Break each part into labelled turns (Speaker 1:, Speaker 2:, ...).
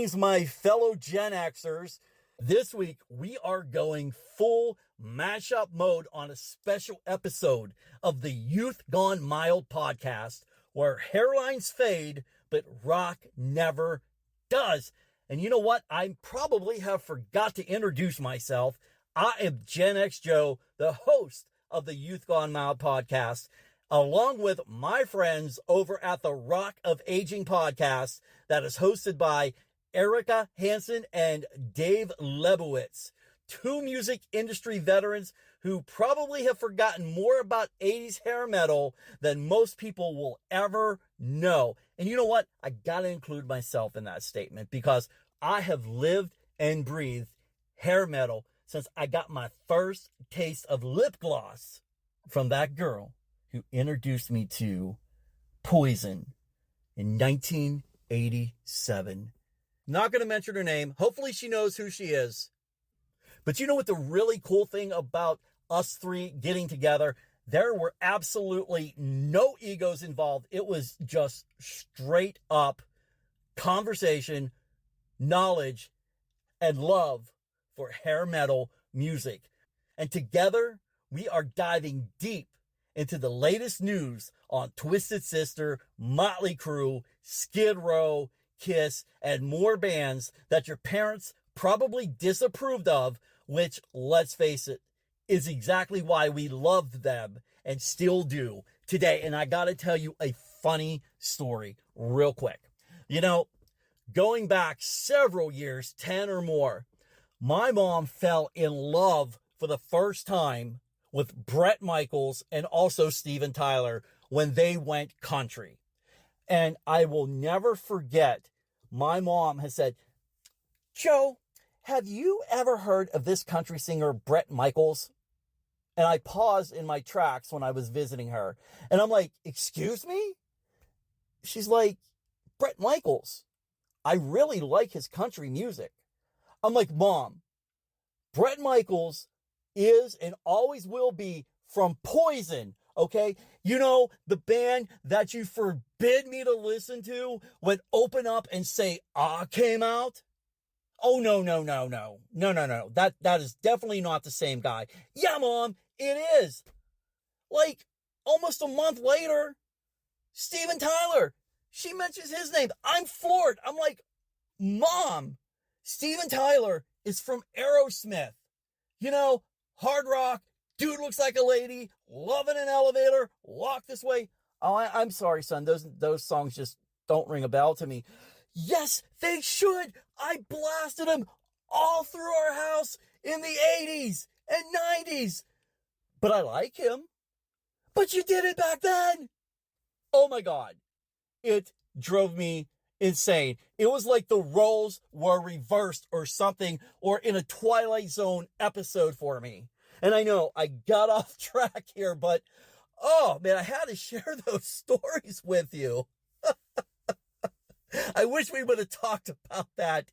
Speaker 1: Greetings, my fellow Gen Xers. This week, we are going full mashup mode on a special episode of the Youth Gone Mild podcast, where hairlines fade, but rock never does. And you know what? I probably have forgot to introduce myself. I am Gen X Joe, the host of the Youth Gone Mild podcast, along with my friends over at the ROC of Aging podcast that is hosted by Erika Hansen and Dave Leibowitz, two music industry veterans who probably have forgotten more about 80s hair metal than most people will ever know. And you know what? I gotta include myself in that statement because I have lived and breathed hair metal since I got my first taste of lip gloss from that girl who introduced me to Poison in 1987. Not going to mention her name. Hopefully she knows who she is. But you know what the really cool thing about us three getting together? There were absolutely no egos involved. It was just straight up conversation, knowledge, and love for hair metal music. And together, we are diving deep into the latest news on Twisted Sister, Mötley Crüe, Skid Row, Kiss, and more bands that your parents probably disapproved of, which, let's face it, is exactly why we loved them and still do today. And I gotta tell you a funny story real quick. You know, going back several years, 10 or more, my mom fell in love for the first time with Bret Michaels and also Steven Tyler when they went country. And I will never forget, my mom has said, Joe, have you ever heard of this country singer, Bret Michaels? And I paused in my tracks when I was visiting her. And I'm like, excuse me? She's like, Bret Michaels. I really like his country music. I'm like, Mom, Bret Michaels is and always will be from Poison, okay? You know, the band that you forbid me to listen to when Open Up and Say Ah came out? Oh, no. That is definitely not the same guy. Yeah, Mom, it is. Like, almost a month later, Steven Tyler, she mentions his name. I'm floored. I'm like, Mom, Steven Tyler is from Aerosmith. You know, hard rock, dude looks like a lady, love in an elevator, walk this way. Oh, I'm sorry, son. Those songs just don't ring a bell to me. Yes, they should. I blasted them all through our house in the 80s and 90s. But I like him. But you did it back then. Oh my God. It drove me insane. It was like the roles were reversed or something, or in a Twilight Zone episode for me. And I know I got off track here, but oh man, I had to share those stories with you. I wish we would have talked about that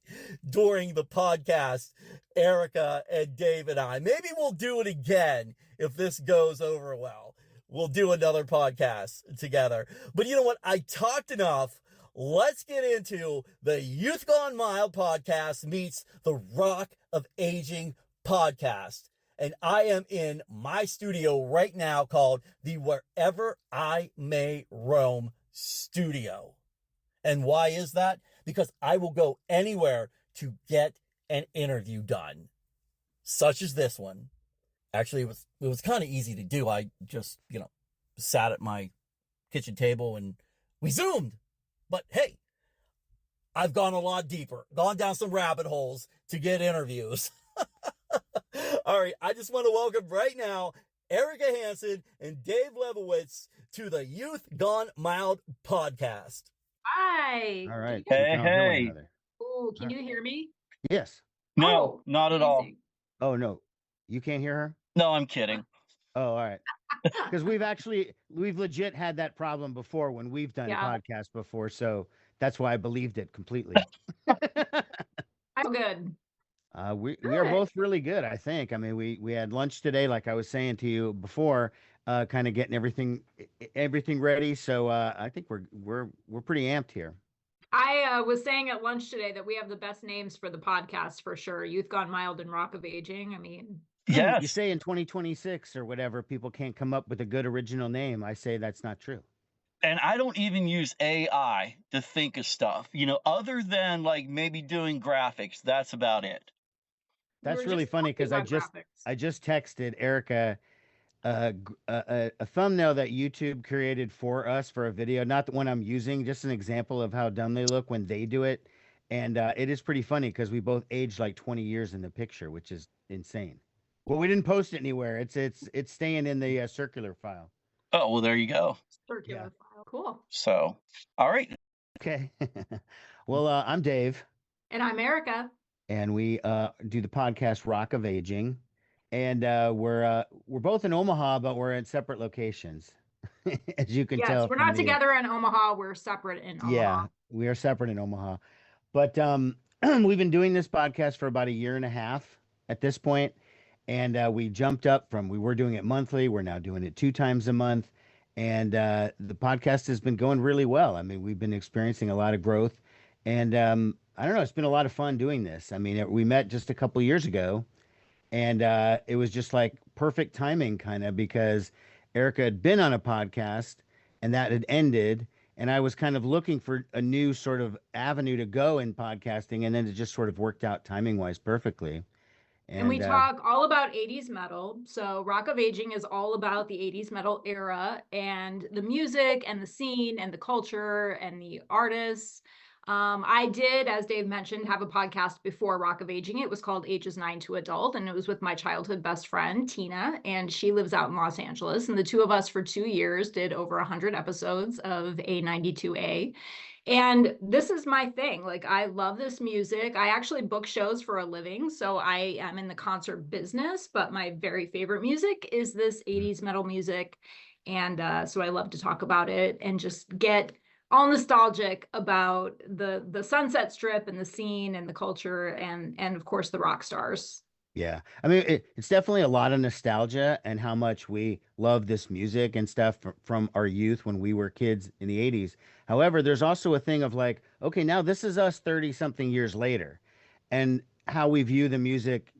Speaker 1: during the podcast, Erika and Dave and I. Maybe we'll do it again if this goes over well. We'll do another podcast together. But you know what? I talked enough. Let's get into the Youth Gone Mild podcast meets the ROC of Aging podcast. And I am in my studio right now called the Wherever I May Roam studio. And why is that? Because I will go anywhere to get an interview done, such as this one. Actually, it was kind of easy to do. I just, sat at my kitchen table and we Zoomed. But hey, I've gone a lot deeper, gone down some rabbit holes to get interviews. All right, I just want to welcome right now Erika Hansen and Dave Leibowitz to the Youth Gone Mild podcast.
Speaker 2: Hi.
Speaker 3: All right.
Speaker 1: Hey.
Speaker 2: Ooh, can you hear me?
Speaker 3: Yes.
Speaker 1: No, not at all.
Speaker 3: Oh, no. You can't hear her?
Speaker 1: No, I'm kidding.
Speaker 3: Oh, all right. Because we've legit had that problem before when we've done podcasts before. So that's why I believed it completely.
Speaker 2: I'm good.
Speaker 3: We are both really good, I think. I mean, we had lunch today, like I was saying to you before, kind of getting everything ready. So I think we're pretty amped here.
Speaker 2: I was saying at lunch today that we have the best names for the podcast for sure. Youth Gone Mild and Rock of Aging. I mean,
Speaker 3: You
Speaker 4: Yes.
Speaker 3: say in 2026 or whatever, people can't come up with a good original name. I say that's not true.
Speaker 4: And I don't even use AI to think of stuff, other than like maybe doing graphics. That's about it.
Speaker 3: That's
Speaker 2: we're
Speaker 3: really
Speaker 2: just
Speaker 3: funny
Speaker 2: talking
Speaker 3: because
Speaker 2: about graphics.
Speaker 3: I just texted Erica a thumbnail that YouTube created for us for a video, not the one I'm using, just an example of how dumb they look when they do it. And it is pretty funny because we both aged like 20 years in the picture, which is insane. Well, we didn't post it anywhere. It's staying in the circular file.
Speaker 4: Oh, well, there you go.
Speaker 2: Circular file. Cool.
Speaker 4: So, all right.
Speaker 3: Okay. Well, I'm Dave,
Speaker 2: And I'm Erika.
Speaker 3: and we do the podcast Rock of Aging, and we're both in Omaha, but we're in separate locations, as you can tell.
Speaker 2: Yes, we're
Speaker 3: from
Speaker 2: not
Speaker 3: the-
Speaker 2: together in Omaha. We're separate in Omaha.
Speaker 3: Yeah, we are separate in Omaha, but we've been doing this podcast for about a year and a half at this point, and we jumped up from we were doing it monthly. We're now doing it 2 times a month, and the podcast has been going really well. I mean, we've been experiencing a lot of growth, and I don't know, it's been a lot of fun doing this. I mean, we met just a couple years ago, and it was just like perfect timing, kind of, because Erika had been on a podcast and that had ended. And I was kind of looking for a new sort of avenue to go in podcasting. And then it just sort of worked out timing wise perfectly.
Speaker 2: And we talk all about 80s metal. So Rock of Aging is all about the 80s metal era and the music and the scene and the culture and the artists. I did, as Dave mentioned, have a podcast before Rock of Aging. It was called Ages 9 to Adult, and it was with my childhood best friend, Tina, and she lives out in Los Angeles. And the two of us for 2 years did over 100 episodes of A92A. And this is my thing. Like, I love this music. I actually book shows for a living, so I am in the concert business, but my very favorite music is this 80s metal music. And so I love to talk about it and just get all nostalgic about the Sunset Strip and the scene and the culture and of course the rock stars.
Speaker 3: Yeah. I mean, it's definitely a lot of nostalgia and how much we love this music and stuff from our youth when we were kids in the 80s. However, there's also a thing of like, okay, now this is us 30 something years later, and how we view the music,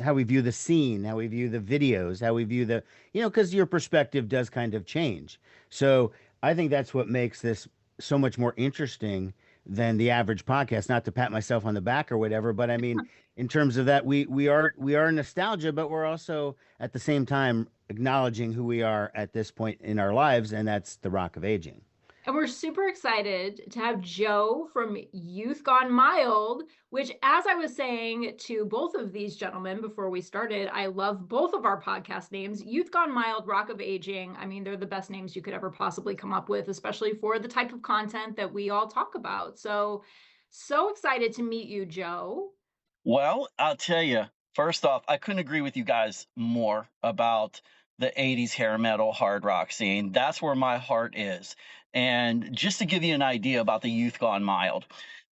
Speaker 3: how we view the scene, how we view the videos, how we view the, because your perspective does kind of change. So I think that's what makes this so much more interesting than the average podcast. Not to pat myself on the back or whatever, but I mean, in terms of that, we are nostalgia, but we're also at the same time acknowledging who we are at this point in our lives, and that's the Rock of Aging.
Speaker 2: And we're super excited to have Joe from Youth Gone Mild, which, as I was saying to both of these gentlemen before we started, I love both of our podcast names. Youth Gone Mild, Rock of Aging. I mean, they're the best names you could ever possibly come up with, especially for the type of content that we all talk about. So excited to meet you, Joe.
Speaker 4: Well, I'll tell you, first off, I couldn't agree with you guys more about the 80s hair metal hard rock scene. That's where my heart is. And just to give you an idea about the Youth Gone Mild.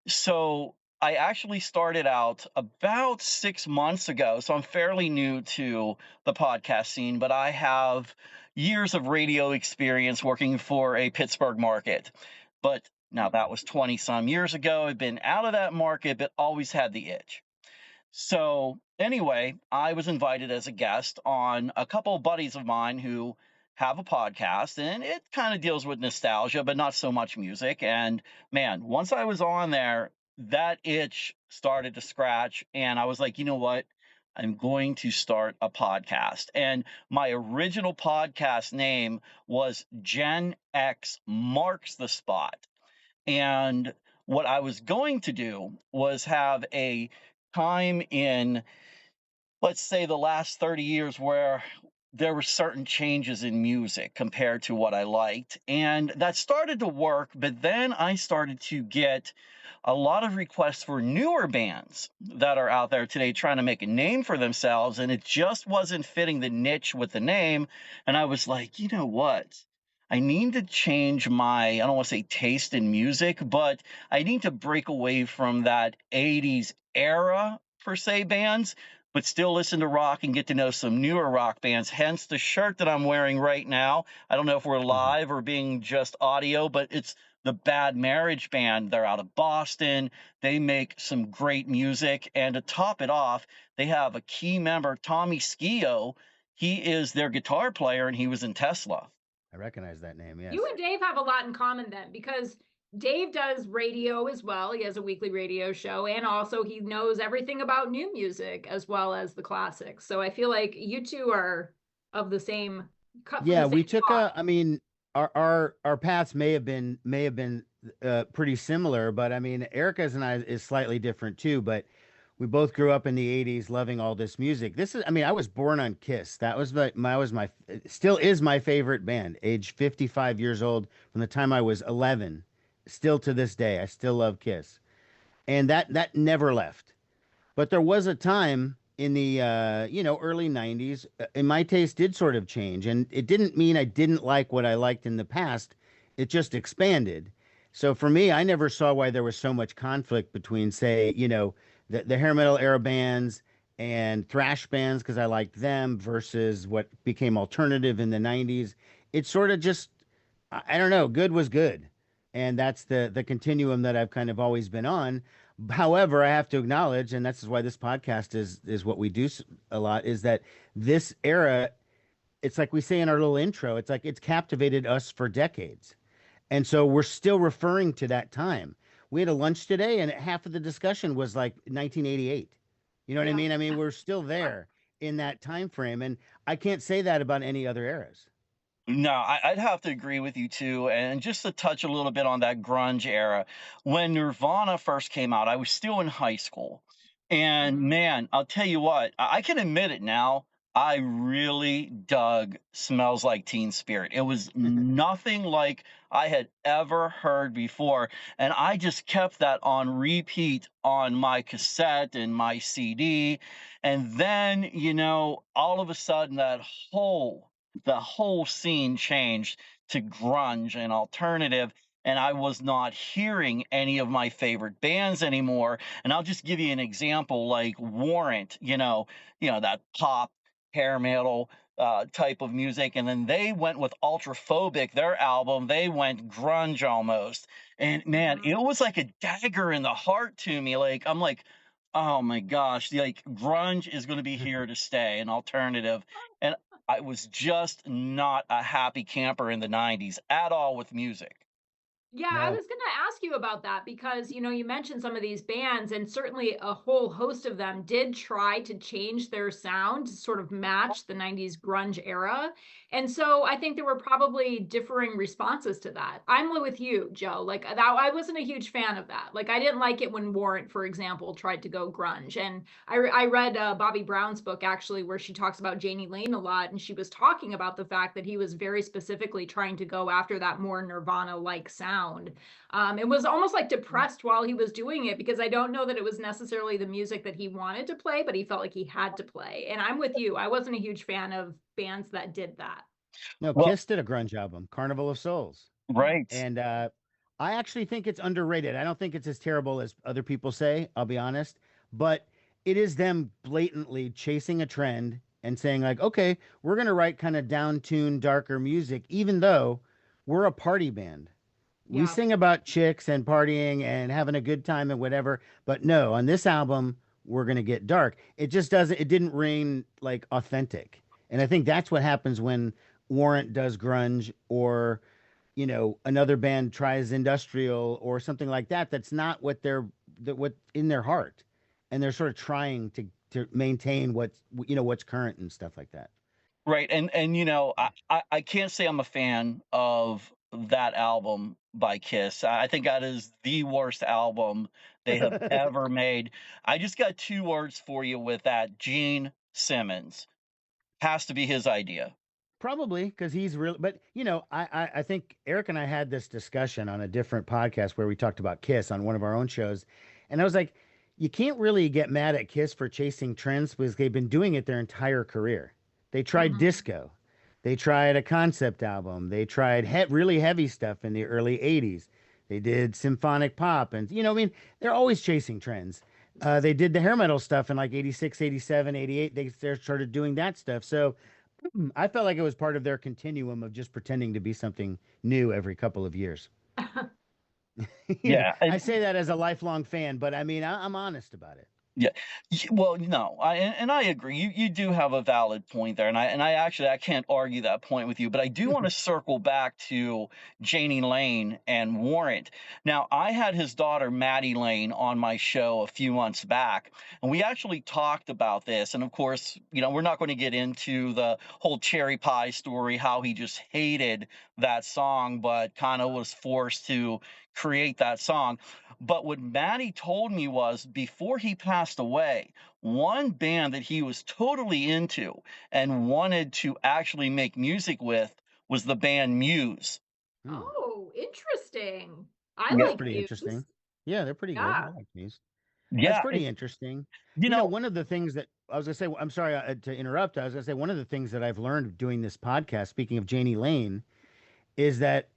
Speaker 4: So I actually started out about 6 months ago. So I'm fairly new to the podcast scene, but I have years of radio experience working for a Pittsburgh market. But now that was 20 some years ago. I've been out of that market, but always had the itch. So anyway, I was invited as a guest on a couple of buddies of mine who have a podcast, and it kind of deals with nostalgia, but not so much music. And man, once I was on there, that itch started to scratch, and I was like, you know what? I'm going to start a podcast. And my original podcast name was Gen X Marks the Spot. And what I was going to do was have a time in, let's say, the last 30 years where there were certain changes in music compared to what I liked. And that started to work, but then I started to get a lot of requests for newer bands that are out there today trying to make a name for themselves, and it just wasn't fitting the niche with the name. And I was like, you know what? I need to change my, I don't want to say taste in music, but I need to break away from that 80s era, per se, bands, but still listen to rock and get to know some newer rock bands. Hence the shirt that I'm wearing right now. I don't know if we're live or being just audio, but it's the Bad Marriage Band. They're out of Boston. They make some great music. And to top it off, they have a key member, Tommy Skio. He is their guitar player, and he was in Tesla.
Speaker 3: I recognize that name. Yes.
Speaker 2: You and Dave have a lot in common then, because Dave does radio as well. He has a weekly radio show, and also he knows everything about new music as well as the classics. So I feel like you two are of the same cut.
Speaker 3: Yeah,
Speaker 2: from the
Speaker 3: we
Speaker 2: same
Speaker 3: took
Speaker 2: cloth.
Speaker 3: I mean, our paths may have been pretty similar, but I mean, Erica's and I is slightly different too, but we both grew up in the 80s loving all this music. This is, I mean, I was born on Kiss. That was my still is my favorite band. Age 55 years old, from the time I was 11, still to this day, I still love Kiss. And that never left. But there was a time in the early 90s, and my taste did sort of change, and it didn't mean I didn't like what I liked in the past. It just expanded. So for me, I never saw why there was so much conflict between, say, the hair metal era bands and thrash bands, because I liked them, versus what became alternative in the 90s. It sort of just, I don't know, good was good. And that's the continuum that I've kind of always been on. However, I have to acknowledge, and that's why this podcast is what we do a lot, is that this era, it's like we say in our little intro, it's like it's captivated us for decades. And so we're still referring to that time. We had a lunch today, and half of the discussion was like 1988. You know what I
Speaker 2: Yeah.
Speaker 3: mean? I mean, we're still there in that time frame, and I can't say that about any other eras.
Speaker 4: No, I'd have to agree with you too. And just to touch a little bit on that grunge era, when Nirvana first came out, I was still in high school. And
Speaker 2: Mhm.
Speaker 4: man, I'll tell you what, I can admit it now. I really dug Smells Like Teen Spirit. It was nothing like I had ever heard before. And I just kept that on repeat on my cassette and my CD. And then, all of a sudden the whole scene changed to grunge and alternative, and I was not hearing any of my favorite bands anymore. And I'll just give you an example, like Warrant, that pop hair metal type of music, and then they went with Ultraphobic, their album, they went grunge almost. And man,
Speaker 2: Mhm.
Speaker 4: it was like a dagger in the heart to me. Like, I'm like, oh my gosh, like grunge is going to be here to stay, an alternative. And I was just not a happy camper in the 90s at all with music.
Speaker 2: Yeah, I
Speaker 3: No.
Speaker 2: was going to ask you about that because, you mentioned some of these bands, and certainly a whole host of them did try to change their sound to sort of match the 90s grunge era. And so I think there were probably differing responses to that. I'm with you, Joe. Like that, I wasn't a huge fan of that. Like I didn't like it when Warrant, for example, tried to go grunge. And I read Bobby Brown's book actually, where she talks about Janie Lane a lot, and she was talking about the fact that he was very specifically trying to go after that more Nirvana-like sound. It was almost like depressed while he was doing it, because I don't know that it was necessarily the music that he wanted to play, but he felt like he had to play. And I'm with you. I wasn't a huge fan of bands that did that.
Speaker 3: No,
Speaker 4: Well,
Speaker 3: Kiss did a grunge album, Carnival of Souls.
Speaker 4: right.
Speaker 3: And I actually think it's underrated. I don't think it's as terrible as other people say, I'll be honest. But it is them blatantly chasing a trend and saying, like, okay, we're going to write kind of down-tuned, darker music, even though we're a party band. We
Speaker 2: Yeah.
Speaker 3: sing about chicks and partying and having a good time and whatever. But no, on this album, we're going to get dark. It just doesn't, it didn't ring like authentic. And I think that's what happens when Warrant does grunge, or another band tries industrial or something like that. That's not what what in their heart, and they're sort of trying to maintain what's current and stuff like that.
Speaker 4: Right. And I can't say I'm a fan of that album by Kiss. I think that is the worst album they have ever made. I just got two words for you with that. Gene Simmons. Has to be his idea.
Speaker 3: Probably because he's real, but I think Eric and I had this discussion on a different podcast where we talked about Kiss on one of our own shows, and I was like, you can't really get mad at Kiss for chasing trends because they've been doing it their entire career. They tried
Speaker 2: Mhm.
Speaker 3: disco, they tried a concept album, they tried really heavy stuff in the early '80s. They did symphonic pop, and I mean, they're always chasing trends. They did the hair metal stuff in like '86, '87, '88. They started doing that stuff. So I felt like it was part of their continuum of just pretending to be something new every couple of years.
Speaker 4: Yeah,
Speaker 3: I say that as a lifelong fan, but I mean, I'm honest about it.
Speaker 4: yeah. Well, no, and I agree. You do have a valid point there, and I actually I can't argue that point with you. But I do want to circle back to Janie Lane and Warrant. Now, I had his daughter Maddie Lane on my show a few months back, and we actually talked about this. And of course, we're not going to get into the whole cherry pie story, how he just hated that song, but kind of was forced to create that song. But what Maddie told me was before he passed away, one band that he was totally into and wanted to actually make music with was the band Muse.
Speaker 3: Hmm.
Speaker 2: Oh, interesting. I
Speaker 4: Yeah.
Speaker 3: That's
Speaker 2: like
Speaker 3: pretty
Speaker 2: Muse.
Speaker 3: interesting. Yeah, they're pretty good.
Speaker 2: Yeah.
Speaker 3: I like these. That's
Speaker 4: Yeah.
Speaker 3: pretty interesting.
Speaker 4: You know,
Speaker 3: One of the things that I was gonna say, I'm sorry to interrupt. I was gonna say one of the things that I've learned doing this podcast, speaking of Janie Lane, is that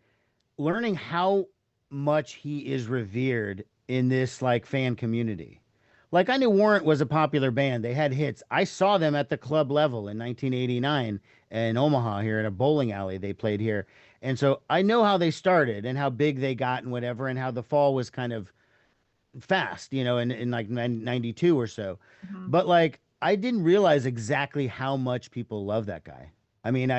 Speaker 3: learning how much he is revered in this like fan community. Like I knew Warrant was a popular band. They had hits. I saw them at the club level in 1989 in Omaha here in a bowling alley they played here. And so I know how they started and how big they got and whatever and how the fall was kind of fast, in like 92 or so.
Speaker 2: Mhm.
Speaker 3: But like I didn't realize exactly how much people love that guy. I mean,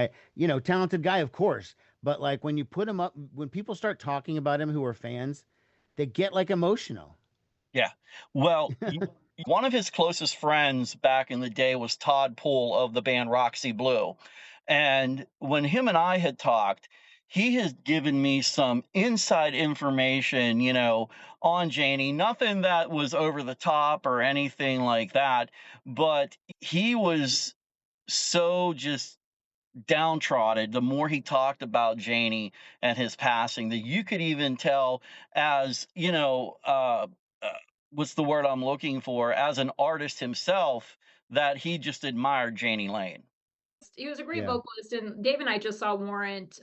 Speaker 3: talented guy, of course, but like when you put him up, when people start talking about him who are fans, they get like emotional.
Speaker 4: yeah. Well, one of his closest friends back in the day was Todd Poole of the band Roxy Blue. And when him and I had talked, he has given me some inside information, on Janie. Nothing that was over the top or anything like that, but he was so just downtrodden the more he talked about Janie and his passing that you could even tell as what's the word I'm looking for, as an artist himself, that he just admired Janie Lane.
Speaker 2: He was a great
Speaker 3: Yeah.
Speaker 2: vocalist, and Dave and I just saw Warrant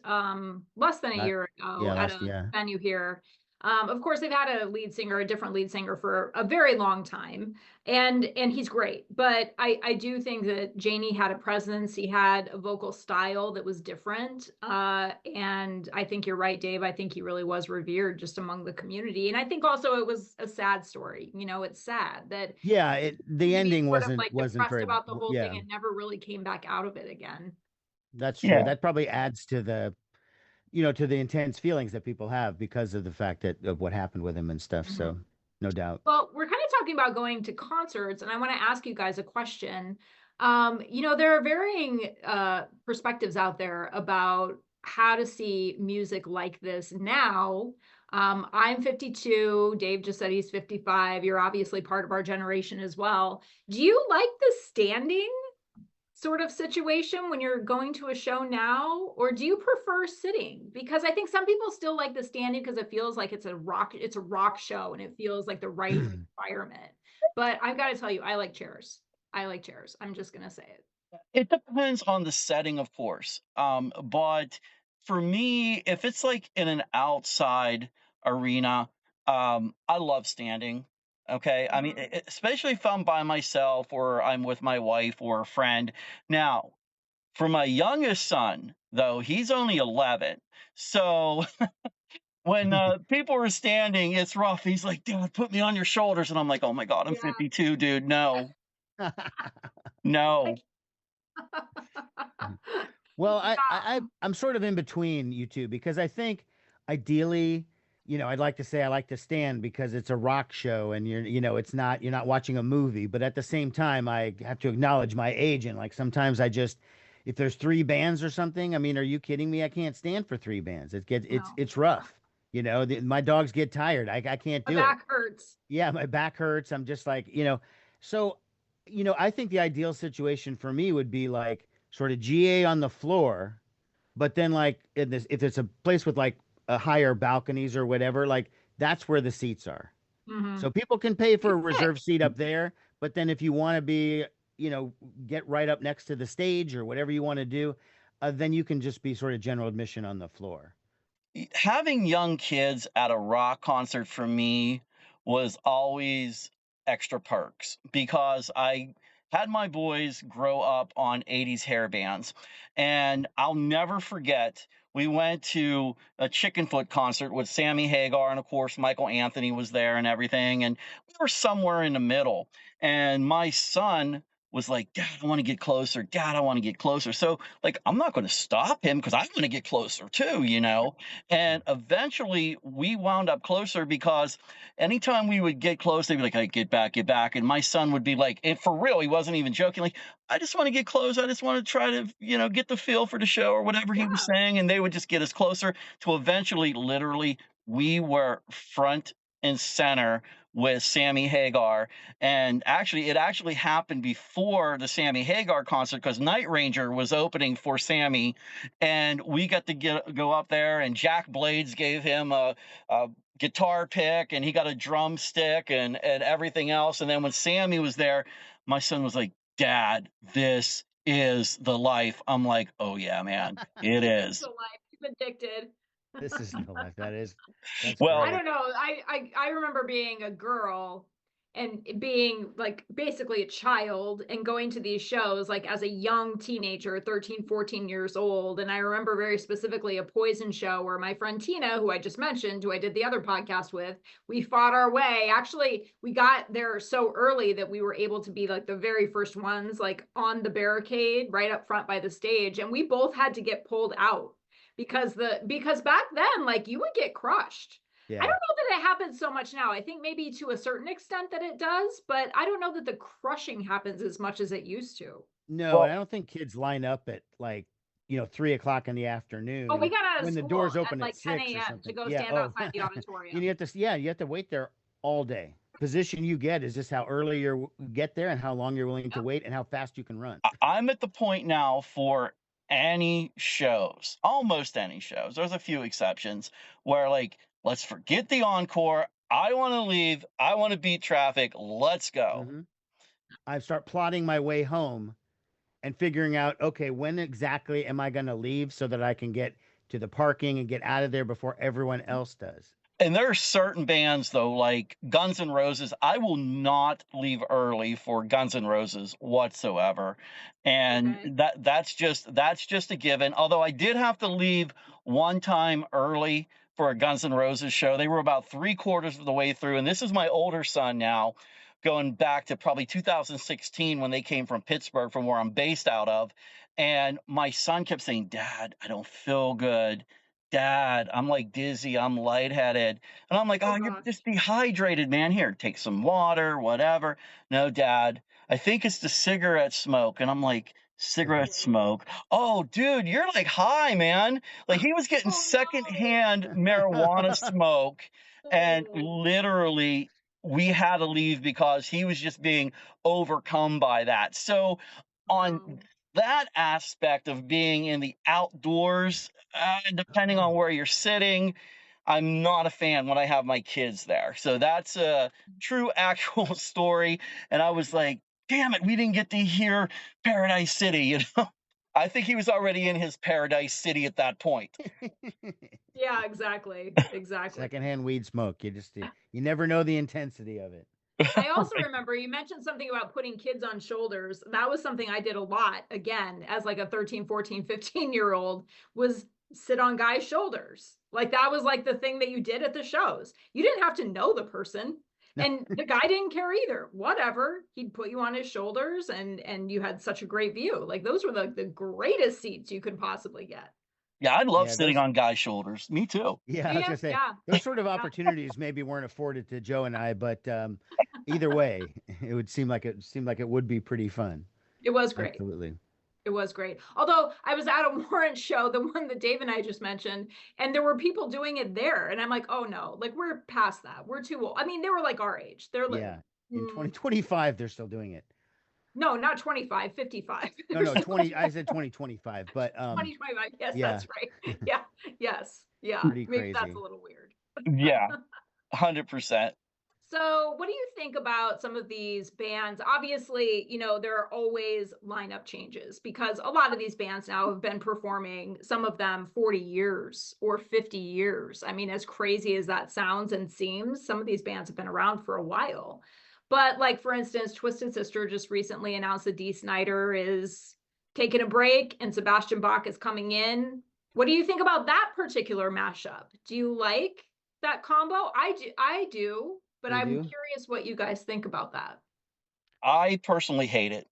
Speaker 2: less than a
Speaker 3: Not,
Speaker 2: year ago
Speaker 3: yeah,
Speaker 2: at
Speaker 3: last,
Speaker 2: a
Speaker 3: yeah.
Speaker 2: venue here. Of course, they've had a different lead singer for a very long time, and he's great. But I do think that Janie had a presence. He had a vocal style that was different, and I think you're right, Dave. I think he really was revered just among the community, and I think also it was a sad story. It's sad that
Speaker 3: Yeah, the
Speaker 2: to be
Speaker 3: ending
Speaker 2: sort of
Speaker 3: wasn't
Speaker 2: like
Speaker 3: wasn't
Speaker 2: depressed
Speaker 3: very,
Speaker 2: about the whole thing
Speaker 3: yeah,
Speaker 2: and never really came back out of it again.
Speaker 3: that's true.
Speaker 4: Yeah.
Speaker 3: That probably adds to to the intense feelings that people have because of the fact that of what happened with him and stuff.
Speaker 2: Mhm.
Speaker 3: So, no doubt.
Speaker 2: Well, we're kind of talking about going to concerts, and I want to ask you guys a question. There are varying perspectives out there about how to see music like this now. I'm 52. Dave just said he's 55. You're obviously part of our generation as well. Do you like the standing sort of situation when you're going to a show now, or do you prefer sitting? Because I think some people still like the standing because it feels like it's a rock show and it feels like the right environment. But I've got to tell you, I like chairs. I'm just gonna say it.
Speaker 4: It depends on the setting, of course. But for me, if it's like in an outside arena, I love standing. Okay. I mean,
Speaker 2: Mhm.
Speaker 4: especially if I'm by myself or I'm with my wife or a friend. Now, for my youngest son, though, he's only 11. So when people are standing, it's rough. He's like, Dad, put me on your shoulders. And I'm like, oh my God, I'm
Speaker 2: Yeah.
Speaker 4: 52, dude. No, no.
Speaker 3: Well,
Speaker 2: Yeah.
Speaker 3: I'm sort of in between you two because I think ideally, I'd like to say I like to stand because it's a rock show and it's not you're not watching a movie, but at the same time I have to acknowledge my age and like sometimes I just if there's three bands or something, I mean, are you kidding me? I can't stand for three bands.
Speaker 2: No.
Speaker 3: It's rough. My dogs get tired. I can't
Speaker 2: My
Speaker 3: do it.
Speaker 2: back hurts.
Speaker 3: Yeah, my back hurts. I'm just like, so, I think the ideal situation for me would be like sort of GA on the floor, but then like if it's a place with like a higher balconies or whatever, like that's where the seats are. So
Speaker 2: Mhm.
Speaker 3: people can pay for a
Speaker 2: Good pick.
Speaker 3: reserved seat up there, but then if you want to be, get right up next to the stage or whatever you want to do, then you can just be sort of general admission on the floor.
Speaker 4: Having young kids at a rock concert for me was always extra perks because I had my boys grow up on 80s hair bands. And I'll never forget, we went to a Chickenfoot concert with Sammy Hagar, and of course, Michael Anthony was there and everything. And we were somewhere in the middle. And my son was like, Dad, I want to get closer. Dad, I want to get closer. So, like, I'm not going to stop him because I want to get closer too, you know? And eventually we wound up closer because anytime we would get close, they'd be like, hey, get back, get back. And my son would be like, and for real, he wasn't even joking, like, I just want to get close. I just want to try to, get the feel for the show or whatever he was
Speaker 2: Yeah.
Speaker 4: saying. And they would just get us closer to eventually, literally, we were front and center with Sammy Hagar. And actually, it actually happened before the Sammy Hagar concert because Night Ranger was opening for Sammy. And we got to go up there, and Jack Blades gave him a guitar pick, and he got a drumstick and everything else. And then when Sammy was there, my son was like, Dad, this is the life. I'm like, oh yeah, man, it is.
Speaker 2: So life, you've addicted.
Speaker 3: This isn't the life. That's
Speaker 4: Well,
Speaker 2: I
Speaker 3: great.
Speaker 2: don't know. I remember being a girl and being like basically a child and going to these shows like as a young teenager, 13, 14 years old. And I remember very specifically a Poison show where my friend Tina, who I just mentioned, who I did the other podcast with, we fought our way. Actually, we got there so early that we were able to be like the very first ones, like on the barricade right up front by the stage. And we both had to get pulled out because back then, like, you would get crushed. I don't know that it happens so much now. I think maybe to a certain extent that it does, but I don't know that the crushing happens as much as it used to.
Speaker 3: No, and
Speaker 4: well,
Speaker 3: I don't think kids line up at like 3 o'clock in the
Speaker 2: Oh, we
Speaker 3: afternoon
Speaker 2: got out of
Speaker 3: when the
Speaker 2: school
Speaker 3: doors
Speaker 2: at
Speaker 3: open at
Speaker 2: like 10
Speaker 3: 6 or
Speaker 2: a.m. to
Speaker 3: something.
Speaker 2: go
Speaker 3: Yeah.
Speaker 2: stand
Speaker 3: Oh,
Speaker 2: outside the auditorium.
Speaker 3: you have to wait there all day. Position you get is just how early you get there and how long you're willing to
Speaker 2: Yep.
Speaker 3: wait and how fast you can run.
Speaker 4: I'm at the point now for any shows, almost any shows. There's a few exceptions where, like, let's forget the encore. I want to leave. I want to beat traffic. Let's go.
Speaker 3: hmm I start plotting my way home and figuring out, okay, when exactly am I going to leave so that I can get to the parking and get out of there before everyone else does.
Speaker 4: And there are certain bands though, like Guns N' Roses. I will not leave early for Guns N' Roses whatsoever, and
Speaker 2: Okay.
Speaker 4: that's just a given. Although I did have to leave one time early for a Guns N' Roses show. They were about 3/4 of the way through, and this is my older son now, going back to probably 2016 when they came from Pittsburgh, from where I'm based out of. And my son kept saying, Dad, I don't feel good. Dad, I'm like dizzy, I'm lightheaded. And I'm like,
Speaker 2: Oh
Speaker 4: oh, you're
Speaker 2: gosh.
Speaker 4: just dehydrated, man. Here, take some water, whatever. No, Dad, I think it's the cigarette smoke. And I'm like, cigarette smoke? Oh, dude, you're like high, man. Like he was getting
Speaker 2: Oh
Speaker 4: secondhand marijuana smoke. And
Speaker 2: no.
Speaker 4: literally, we had to leave because he was just being overcome by that. So, on
Speaker 2: No.
Speaker 4: that aspect of being in the outdoors, depending on where you're sitting, I'm not a fan when I have my kids there. So that's a true actual story. And I was like, damn it, we didn't get to hear Paradise City, I think he was already in his Paradise City at that point.
Speaker 2: Yeah, exactly. Exactly.
Speaker 3: Secondhand weed smoke. You never know the intensity of it.
Speaker 2: I also remember you mentioned something about putting kids on shoulders. That was something I did a lot, again, as like a 13, 14, 15-year-old, was sit on guys' shoulders. Like that was like the thing that you did at the shows. You didn't have to know the person. And the guy didn't care either. Whatever. He'd put you on his shoulders and you had such a great view. Like those were the greatest seats you could possibly get.
Speaker 4: Yeah, I love
Speaker 3: Yeah,
Speaker 4: sitting
Speaker 3: those
Speaker 4: on guys' shoulders. Me too.
Speaker 3: Yeah, I
Speaker 2: Do
Speaker 3: was
Speaker 2: you?
Speaker 3: gonna say
Speaker 2: Yeah.
Speaker 3: those sort of
Speaker 2: Yeah.
Speaker 3: opportunities maybe weren't afforded to Joe and I, but either way, it would seem like it would be pretty fun.
Speaker 2: It was great.
Speaker 3: Absolutely.
Speaker 2: It was great. Although I was at a Warrant show, the one that Dave and I just mentioned, and there were people doing it there. And I'm like, oh no, like we're past that. We're too old. I mean, they were like our age. They're like,
Speaker 3: Yeah. In 2025, they're still doing it.
Speaker 2: no, not 25, 55.
Speaker 3: No, 20. I said 2025, but
Speaker 2: 2025. Yes,
Speaker 3: yeah.
Speaker 2: that's right. Yeah. Yes. Yeah.
Speaker 3: Pretty
Speaker 2: Maybe that's
Speaker 3: crazy.
Speaker 2: a little weird.
Speaker 4: Yeah, 100%.
Speaker 2: So, what do you think about some of these bands? Obviously, there are always lineup changes because a lot of these bands now have been performing, some of them 40 years or 50 years. I mean, as crazy as that sounds and seems, some of these bands have been around for a while. But like, for instance, Twisted Sister just recently announced that Dee Snider is taking a break and Sebastian Bach is coming in. What do you think about that particular mashup? Do you like that combo? I do, but
Speaker 3: You
Speaker 2: I'm
Speaker 3: do?
Speaker 2: curious what you guys think about that.
Speaker 4: I personally hate it.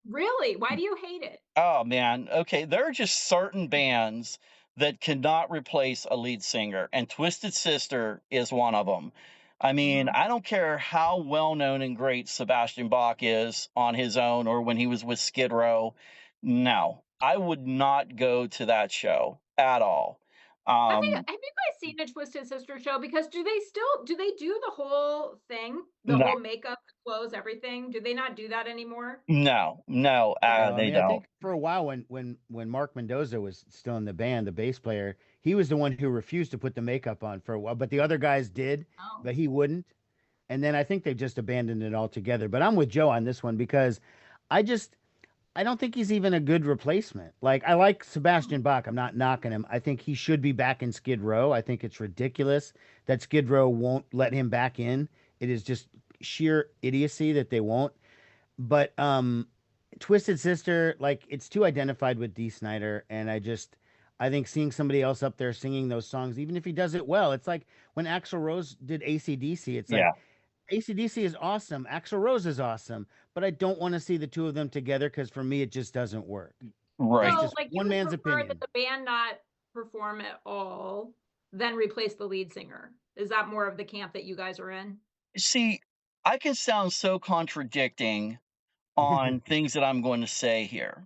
Speaker 2: Really? Why do you hate it?
Speaker 4: Oh man, okay. There are just certain bands that cannot replace a lead singer, and Twisted Sister is one of them. I mean,
Speaker 2: Mhm.
Speaker 4: I don't care how well known and great Sebastian Bach is on his own or when he was with Skid Row. No, I would not go to that show at all.
Speaker 2: Have you guys seen a Twisted Sister show? Because do they do the whole thing, the
Speaker 4: No,
Speaker 2: whole makeup, clothes, everything? Do they not do that anymore?
Speaker 4: no,
Speaker 2: Okay.
Speaker 3: I
Speaker 4: they
Speaker 3: mean, I
Speaker 4: don't.
Speaker 3: think for a while when Mark Mendoza was still in the band, the bass player, he was the one who refused to put the makeup on for a while, but the other guys did,
Speaker 2: Oh.
Speaker 3: but he wouldn't. And then I think they just abandoned it altogether. But I'm with Joe on this one because I just I don't think he's even a good replacement. Like I like Sebastian Bach. I'm not knocking him. I think he should be back in Skid Row. I think it's ridiculous that Skid Row won't let him back in. It is just sheer idiocy that they won't. But Twisted Sister, like it's too identified with Dee Snider, and I think seeing somebody else up there singing those songs, even if he does it well, it's like when Axl Rose did AC/DC. It's like
Speaker 4: Yeah,
Speaker 3: AC/DC is awesome, Axl Rose is awesome, but I don't want to see the two of them together because for me it just doesn't work. That's
Speaker 4: right.
Speaker 2: So,
Speaker 3: just
Speaker 2: like, you
Speaker 3: one
Speaker 2: would
Speaker 3: man's
Speaker 2: prefer that
Speaker 3: opinion.
Speaker 2: the band not perform at all, then replace the lead singer. Is that more of the camp that you guys are in?
Speaker 4: See, I can sound so contradicting on things that I'm going to say here.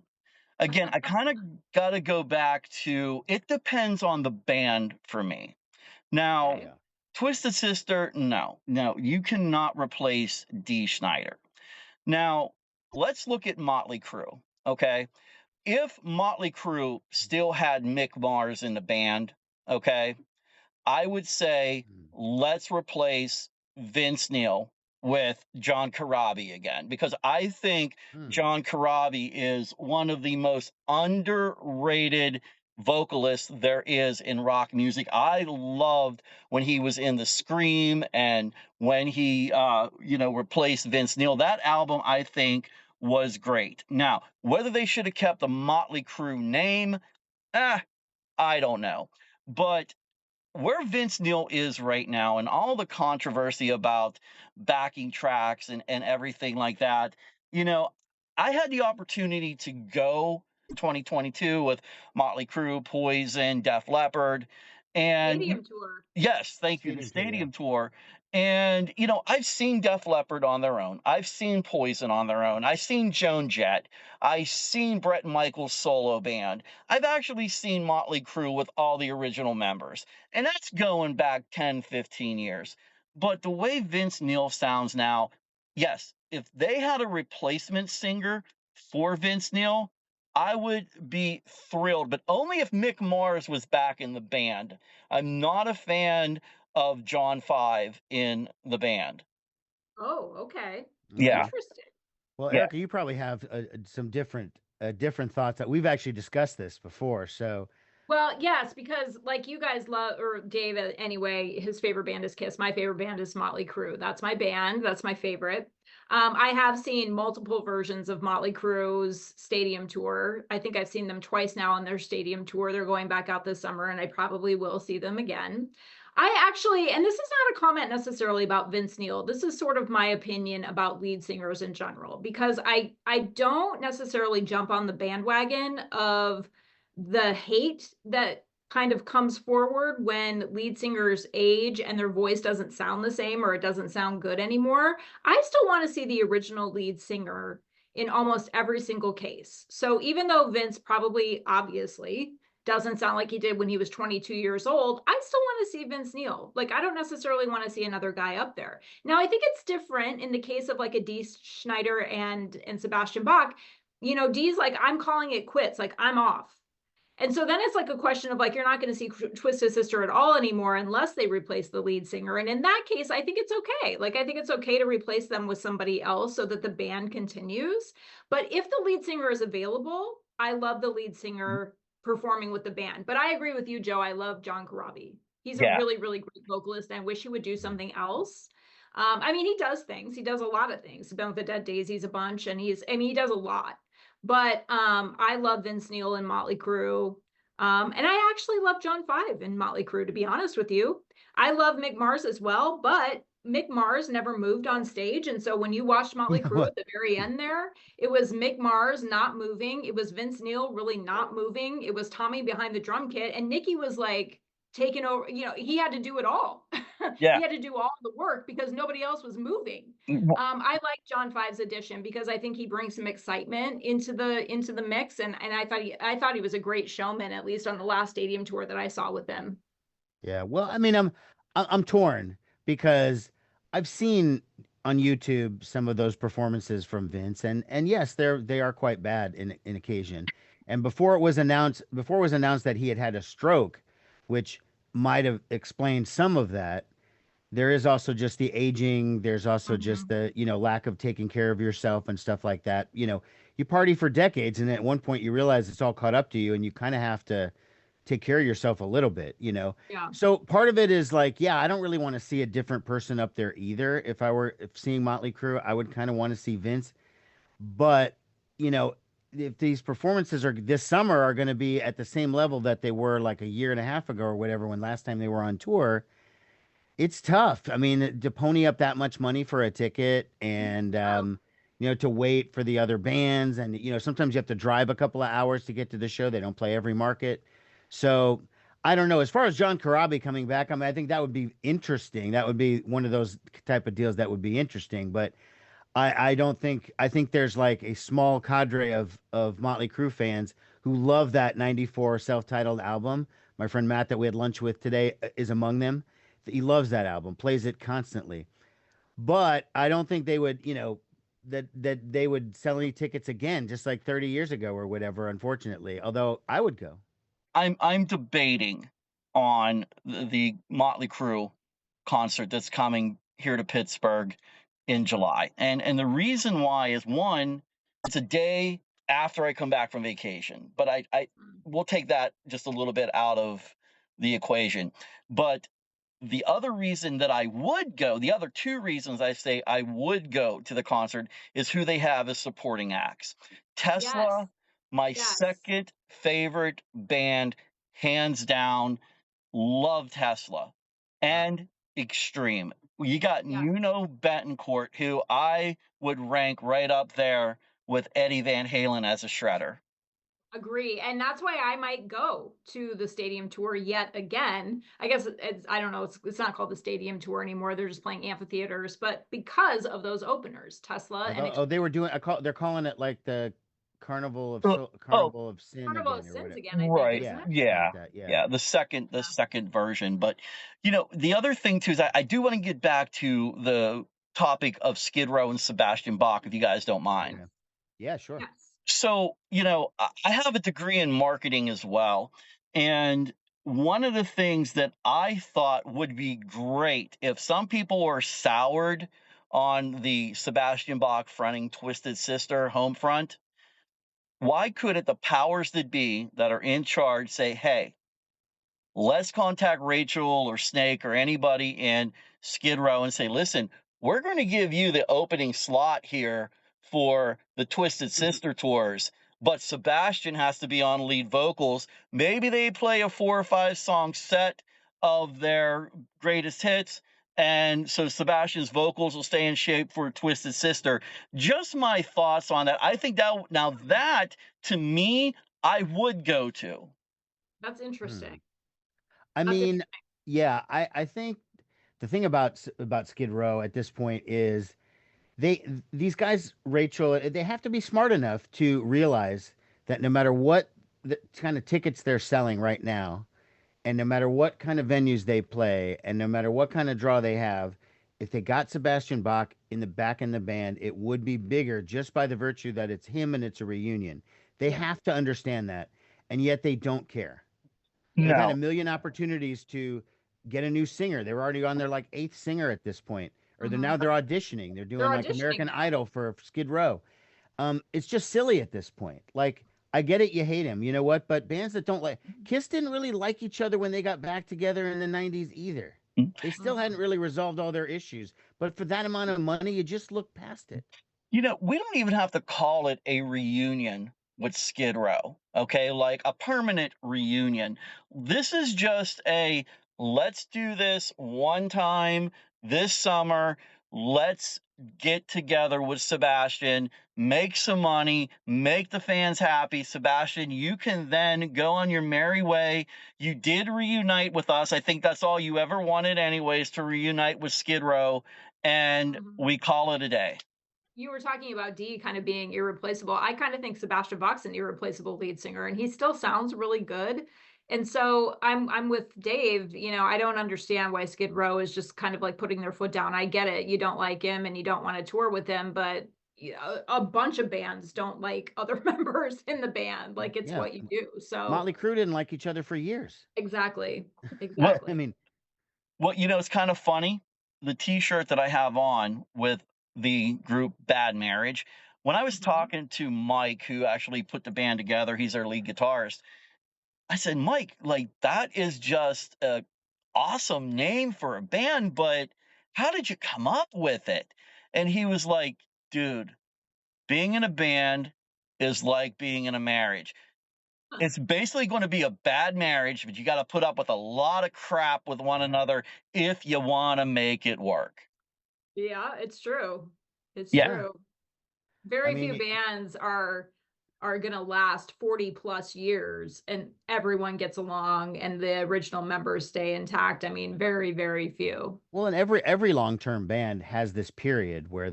Speaker 4: Again, I kind of got to go back to it depends on the band for me. Now,
Speaker 2: Okay.
Speaker 3: Yeah.
Speaker 4: Twisted Sister, no, you cannot replace Dee Schneider. Now, let's look at Motley Crue. Okay. If Motley Crue still had Mick Mars in the band, okay, I would say let's replace Vince Neil with John Corabi again because I think
Speaker 3: Hmm.
Speaker 4: John Corabi is one of the most underrated vocalists there is in rock music. I loved when he was in the Scream and when he replaced Vince Neil. That album I think was great. Now, whether they should have kept the Motley Crue name, eh, I don't know. But where Vince Neil is right now and all the controversy about backing tracks and everything like that, you know, I had the opportunity to go 2022 with Motley Crue, Poison, Def Leppard, and
Speaker 2: Stadium tour.
Speaker 4: yes, thank you, the
Speaker 3: Stadium tour, yeah.
Speaker 4: stadium tour. And, I've seen Def Leppard on their own. I've seen Poison on their own. I've seen Joan Jett. I've seen Bret Michaels' solo band. I've actually seen Motley Crue with all the original members. And that's going back 10, 15 years. But the way Vince Neil sounds now, yes, if they had a replacement singer for Vince Neil, I would be thrilled, but only if Mick Mars was back in the band. I'm not a fan of John Five in the band.
Speaker 2: Oh, okay.
Speaker 3: Okay.
Speaker 4: Yeah,
Speaker 2: Interesting.
Speaker 3: Well,
Speaker 4: yeah.
Speaker 3: Erica, you probably have some different thoughts that we've actually discussed this before. So,
Speaker 2: Well, yes, because like you guys love, or Dave anyway, his favorite band is Kiss. My favorite band is Motley Crue. That's my band. That's my favorite. I have seen multiple versions of Motley Crue's stadium tour. I think I've seen them twice now on their stadium tour. They're going back out this summer, and I probably will see them again. I actually, and this is not a comment necessarily about Vince Neil. This is sort of my opinion about lead singers in general, because I don't necessarily jump on the bandwagon of the hate that kind of comes forward when lead singers age and their voice doesn't sound the same or it doesn't sound good anymore. I still want to see the original lead singer in almost every single case. So even though Vince probably obviously doesn't sound like he did when he was 22 years old, I still want to see Vince Neil. Like, I don't necessarily want to see another guy up there. Now, I think it's different in the case of like a Dee Schneider and Sebastian Bach. Dee's like, I'm calling it quits. Like, I'm off. And so then it's like a question of like, you're not going to see Twisted Sister at all anymore unless they replace the lead singer. And in that case, I think it's okay. Like, I think it's okay to replace them with somebody else so that the band continues. But if the lead singer is available, I love the lead singer performing with the band. But I agree with you, Joe. I love John Corabi. He's a
Speaker 4: Yeah.
Speaker 2: really, really great vocalist. I wish he would do something else. I mean, he does things. He does a lot of things. He's been with the Dead Daisies a bunch, and he does a lot. But I love Vince Neil and Mötley Crüe. And I actually love John Five and Mötley Crüe, to be honest with you. I love Mick Mars as well, but Mick Mars never moved on stage. And so when you watched Mötley Crüe at the very end there, it was Mick Mars not moving. It was Vince Neil really not moving. It was Tommy behind the drum kit. And Nikki was like taking over, he had to do it all.
Speaker 4: Yeah.
Speaker 2: He had to do all the work because nobody else was moving. I like John Five's addition because I think he brings some excitement into the mix. And I thought he was a great showman, at least on the last stadium tour that I saw with him.
Speaker 3: Yeah. Well, I mean, I'm torn because I've seen on YouTube some of those performances from Vince, and yes, they are quite bad in occasion. And before it was announced that he had a stroke, which might have explained some of that. There is also just the aging. There's also just the, lack of taking care of yourself and stuff like that. You party for decades, and at one point you realize it's all caught up to you, and you kind of have to take care of yourself a little bit.
Speaker 2: Yeah.
Speaker 3: So part of it is like, yeah, I don't really want to see a different person up there either. If seeing Mötley Crüe, I would kind of want to see Vince. But, if these performances this summer are going to be at the same level that they were like a year and a half ago or whatever, when last time they were on tour, it's tough. I mean, to pony up that much money for a ticket and, to wait for the other bands. And, sometimes you have to drive a couple of hours to get to the show. They don't play every market. So I don't know. As far as John Corabi coming back, I mean, I think that would be interesting. That would be one of those type of deals that would be interesting. But I think there's like a small cadre of Mötley Crüe fans who love that 94 self-titled album. My friend Matt that we had lunch with today is among them. He loves that album, plays it constantly. But I don't think they would, that they would sell any tickets again, just like 30 years ago or whatever, unfortunately. Although I would go.
Speaker 4: I'm debating on the Mötley Crüe concert that's coming here to Pittsburgh in July. And the reason why is, one, it's a day after I come back from vacation. But I we'll take that just a little bit out of the equation. But the other reason that I would go, the other two reasons I say I would go to the concert, is who they have as supporting acts. Tesla, my second favorite band, hands down. Love Tesla. And Extreme. You got Nuno Betancourt, who I would rank right up there with Eddie Van Halen as a shredder.
Speaker 2: Agree. And that's why I might go to the stadium tour yet again. I guess I don't know, it's not called the stadium tour anymore. They're just playing amphitheaters, but because of those openers, Tesla and
Speaker 3: they were doing they're calling it like the Carnival of Sin.
Speaker 2: Carnival of Sins again, I
Speaker 4: right.
Speaker 2: think,
Speaker 4: Yeah. The second version. But the other thing too is I do want to get back to the topic of Skid Row and Sebastian Bach, if you guys don't mind.
Speaker 3: Yeah, sure.
Speaker 2: Yes.
Speaker 4: So, I have a degree in marketing as well. And one of the things that I thought would be great, if some people were soured on the Sebastian Bach fronting Twisted Sister home front, why couldn't the powers that be that are in charge say, hey, let's contact Rachel or Snake or anybody in Skid Row and say, listen, we're going to give you the opening slot here for the Twisted Sister tours, but Sebastian has to be on lead vocals. Maybe they play a 4 or 5 song set of their greatest hits, and so Sebastian's vocals will stay in shape for Twisted Sister. Just my thoughts on that. I think that to me, I would go to.
Speaker 2: That's interesting.
Speaker 3: I mean, yeah, I think the thing about Skid Row at this point is these guys, Rachel, they have to be smart enough to realize that no matter what the kind of tickets they're selling right now, and no matter what kind of venues they play, and no matter what kind of draw they have, if they got Sebastian Bach in the back in the band, it would be bigger just by the virtue that it's him and it's a reunion. They have to understand that, and yet they don't care. They've had a million opportunities to get a new singer. They were already on their like 8th singer at this point. Or they're auditioning. They're doing like American Idol for Skid Row. It's just silly at this point. Like, I get it, you hate him, you know what? But bands that don't Kiss didn't really like each other when they got back together in the 90s either. They still hadn't really resolved all their issues, but for that amount of money, you just look past it.
Speaker 4: You know, we don't even have to call it a reunion with Skid Row, okay? Like a permanent reunion. This is just a let's do this one time this summer. Let's get together with Sebastian, make some money, make the fans happy. Sebastian, you can then go on your merry way. You did reunite with us. I think that's all you ever wanted, anyways, to reunite with Skid Row, and we call it a day.
Speaker 2: You were talking about Dee kind of being irreplaceable. I kind of think Sebastian Bach's an irreplaceable lead singer, and he still sounds really good. And so I'm with Dave. You know, I don't understand why Skid Row is just kind of like putting their foot down. I get it. You don't like him and you don't want to tour with him, but a bunch of bands don't like other members in the band. Like it's what you do. So
Speaker 3: Mötley Crüe didn't like each other for years.
Speaker 2: exactly.
Speaker 4: Well,
Speaker 2: Exactly.
Speaker 3: I mean,
Speaker 4: well, you know, it's kind of funny. The T-shirt that I have on with the group Bad Marriage, when I was talking to Mike, who actually put the band together, he's our lead guitarist. I said, Mike, like that is just a awesome name for a band, but how did you come up with it? And he was like, dude, being in a band is like being in a marriage. It's basically going to be a bad marriage, but you got to put up with a lot of crap with one another if you want to make it work.
Speaker 2: Yeah, it's true. It's
Speaker 4: Yeah.
Speaker 2: true. Very few bands are gonna last 40 plus years and everyone gets along and the original members stay intact. I mean, very, very few.
Speaker 3: well, and every long-term band has this period where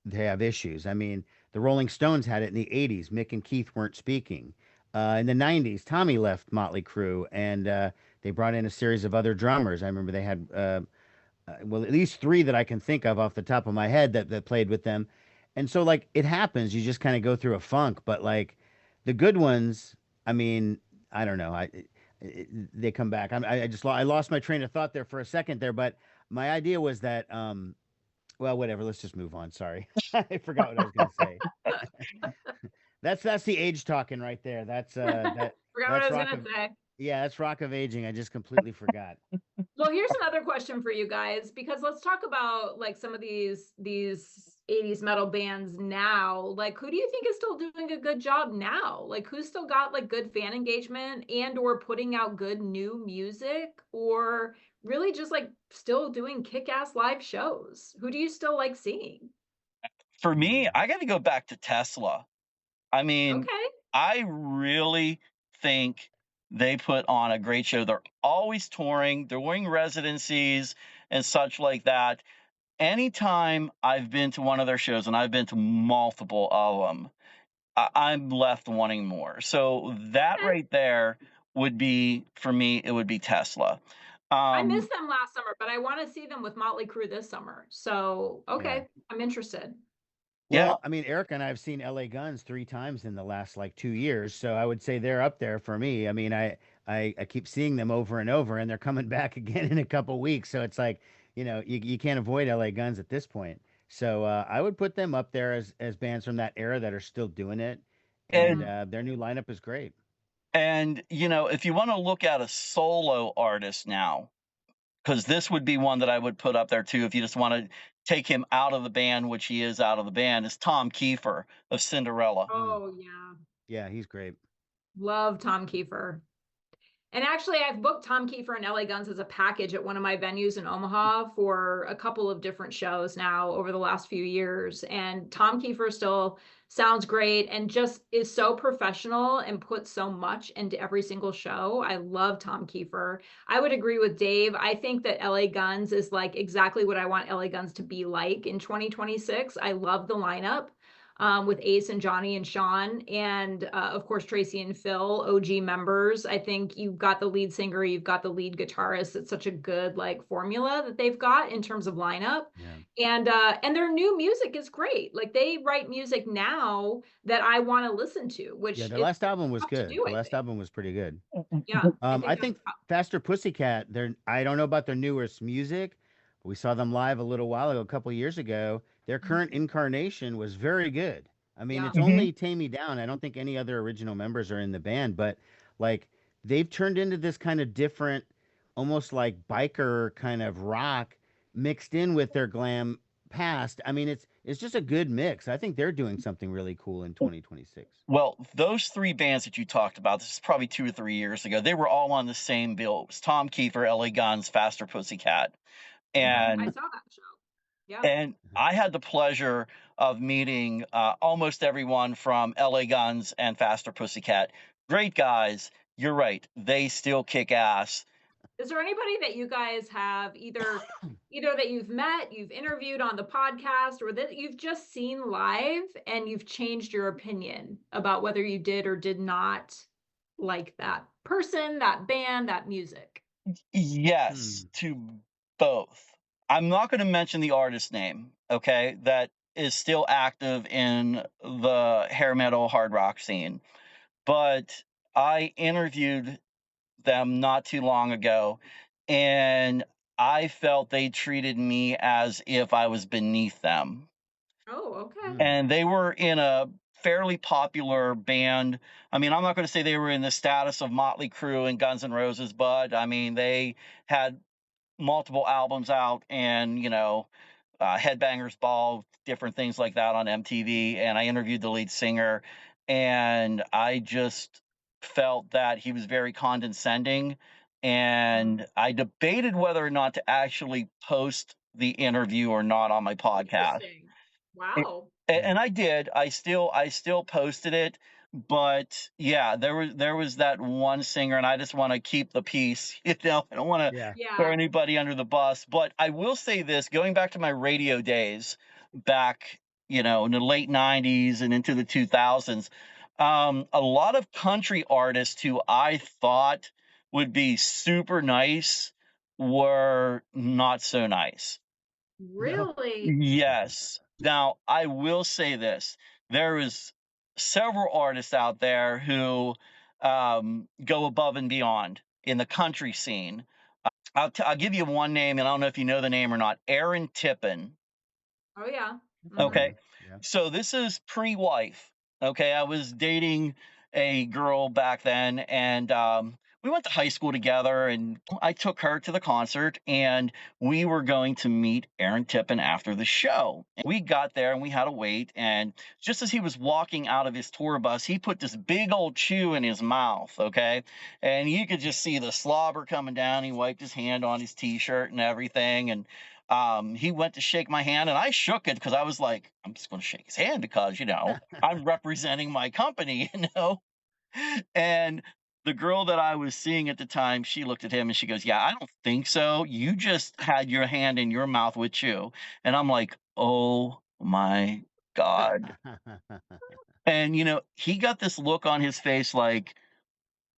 Speaker 3: they have issues. I mean, the Rolling Stones had it in the 80s. Mick and Keith weren't speaking. In the 90s, Tommy left Mötley Crüe, and they brought in a series of other drummers. I remember they had well, at least three that I can think of off the top of my head that played with them. And so like it happens, you just kind of go through a funk, but like the good ones, I mean, I don't know. They come back. I lost my train of thought there for a second there, but my idea was that well, whatever, let's just move on. Sorry. I forgot what I was going to say. That's the age talking right there. That's
Speaker 2: Forgot what
Speaker 3: that's
Speaker 2: I was
Speaker 3: rock
Speaker 2: gonna
Speaker 3: of
Speaker 2: say.
Speaker 3: yeah, that's rock of aging. I just completely forgot.
Speaker 2: Well, here's another question for you guys, because let's talk about like some of these 80s metal bands now. Like, who do you think is still doing a good job now? Like, who's still got like good fan engagement and or putting out good new music, or really just like still doing kick-ass live shows? Who do you still like seeing?
Speaker 4: For me, I got to go back to Tesla. I mean,
Speaker 2: Okay.
Speaker 4: I really think they put on a great show. They're always touring, they're doing residencies and such like that. Anytime I've been to one of their shows, and I've been to multiple of them, I'm left wanting more. So that
Speaker 2: Okay.
Speaker 4: right there would be, for me, it would be Tesla.
Speaker 2: I missed them last summer, but I want to see them with Mötley Crüe this summer. So,
Speaker 3: Yeah.
Speaker 2: okay, I'm interested.
Speaker 4: Yeah.
Speaker 3: Well, I mean, Erica and I have seen LA Guns 3 times in the last like 2 years, so I would say they're up there for me. I mean, I keep seeing them over and over, and they're coming back again in a couple weeks. So it's like, you can't avoid LA Guns at this point. So I would put them up there as bands from that era that are still doing it, and
Speaker 4: And
Speaker 3: their new lineup is great.
Speaker 4: and you know, if you want to look at a solo artist now, because this would be one that I would put up there too, if you just want to take him out of the band, which he is out of the band, is Tom Kiefer of Cinderella.
Speaker 2: Oh, yeah.
Speaker 3: Yeah, he's great.
Speaker 2: Love Tom Kiefer. And actually, I've booked Tom Kiefer and LA Guns as a package at one of my venues in Omaha for a couple of different shows now over the last few years. And Tom Kiefer still sounds great and just is so professional and puts so much into every single show. I love Tom Kiefer. I would agree with Dave. I think that LA Guns is like exactly what I want LA Guns to be like in 2026. I love the lineup. With Ace and Johnny and Sean, and of course Tracy and Phil, OG members. I think you've got the lead singer, you've got the lead guitarist. It's such a good like formula that they've got in terms of lineup.
Speaker 3: Yeah.
Speaker 2: And their new music is great. Like they write music now that I want to listen to, which
Speaker 3: Yeah, their
Speaker 2: is
Speaker 3: last album was
Speaker 2: tough to
Speaker 3: good.
Speaker 2: do,
Speaker 3: The
Speaker 2: I
Speaker 3: last
Speaker 2: think.
Speaker 3: album was pretty good.
Speaker 2: Yeah,
Speaker 3: I
Speaker 2: that's
Speaker 3: think
Speaker 2: tough.
Speaker 3: Faster Pussycat, I don't know about their newest music. We saw them live a little while ago, a couple years ago. Their current incarnation was very good. I mean,
Speaker 2: Yeah.
Speaker 3: it's only Tammy Down. I don't think any other original members are in the band, but like they've turned into this kind of different, almost like biker kind of rock mixed in with their glam past. I mean, it's just a good mix. I think they're doing something really cool in 2026.
Speaker 4: Well, those three bands that you talked about, this is probably 2 or 3 years ago. They were all on the same bill. It was Tom Kiefer, LA Guns, Faster Pussycat,
Speaker 2: Yeah, I
Speaker 4: and
Speaker 2: saw that show. Yeah.
Speaker 4: and I had the pleasure of meeting almost everyone from LA Guns and Faster Pussycat. Great guys. You're right. They still kick ass.
Speaker 2: Is there anybody that you guys have either that you've met, you've interviewed on the podcast, or that you've just seen live and you've changed your opinion about whether you did or did not like that person, that band, that music?
Speaker 4: Yes, to both. I'm not going to mention the artist name, okay, that is still active in the hair metal hard rock scene, but I interviewed them not too long ago, and I felt they treated me as if I was beneath them.
Speaker 2: Oh, okay.
Speaker 4: And they were in a fairly popular band. I mean, I'm not going to say they were in the status of Mötley Crüe and Guns N' Roses, but I mean, they had multiple albums out and, Headbangers Ball, different things like that on MTV. And I interviewed the lead singer, and I just felt that he was very condescending. And I debated whether or not to actually post the interview or not on my podcast.
Speaker 2: Interesting. Wow.
Speaker 4: And I did. I still posted it, but yeah, there was that one singer, and I just want to keep the peace. I don't want to
Speaker 3: Yeah.
Speaker 4: throw
Speaker 2: Yeah.
Speaker 4: anybody under the bus. But I will say this: going back to my radio days, back in the late '90s and into the 2000s, a lot of country artists who I thought would be super nice were not so nice.
Speaker 2: Really?
Speaker 4: Yes. Now, I will say this. There is several artists out there who go above and beyond in the country scene. I'll give you one name, and I don't know if you know the name or not. Aaron Tippin.
Speaker 2: Oh, yeah.
Speaker 4: Okay.
Speaker 3: Yeah.
Speaker 4: So this is pre-wife. Okay. I was dating a girl back then, and we went to high school together, and I took her to the concert, and we were going to meet Aaron Tippin after the show. And we got there and we had to wait. And just as he was walking out of his tour bus, he put this big old chew in his mouth. Okay. And you could just see the slobber coming down. He wiped his hand on his t-shirt and everything. And he went to shake my hand, and I shook it because I was like, I'm just going to shake his hand because, I'm representing my company, And the girl that I was seeing at the time, she looked at him and she goes, "Yeah, I don't think so. You just had your hand in your mouth with chew." And I'm like, oh my God. And, he got this look on his face like,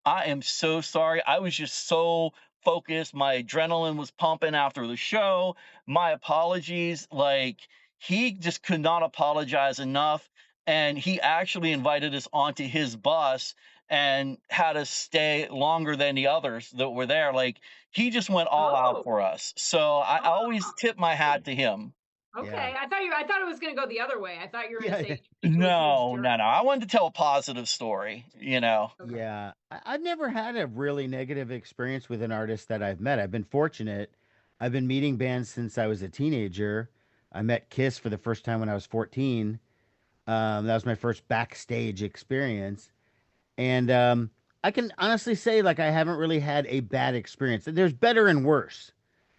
Speaker 4: I am so sorry. I was just so focused. My adrenaline was pumping after the show. My apologies. Like, he just could not apologize enough. And he actually invited us onto his bus and had us stay longer than the others that were there. Like, he just went all out
Speaker 2: Oh.
Speaker 4: for us. So I always
Speaker 2: Oh.
Speaker 4: tip my hat to him.
Speaker 2: Okay.
Speaker 3: Yeah.
Speaker 2: I thought it was going to go the other way. I thought you were going
Speaker 3: Yeah,
Speaker 2: to say
Speaker 3: yeah.
Speaker 2: he was a
Speaker 4: No,
Speaker 2: huge
Speaker 4: no,
Speaker 2: jerk.
Speaker 4: no. I wanted to tell a positive story,
Speaker 2: Okay.
Speaker 3: Yeah. I've never had a really negative experience with an artist that I've met. I've been fortunate. I've been meeting bands since I was a teenager. I met Kiss for the first time when I was 14. That was my first backstage experience. And I can honestly say, like, I haven't really had a bad experience. There's better and worse.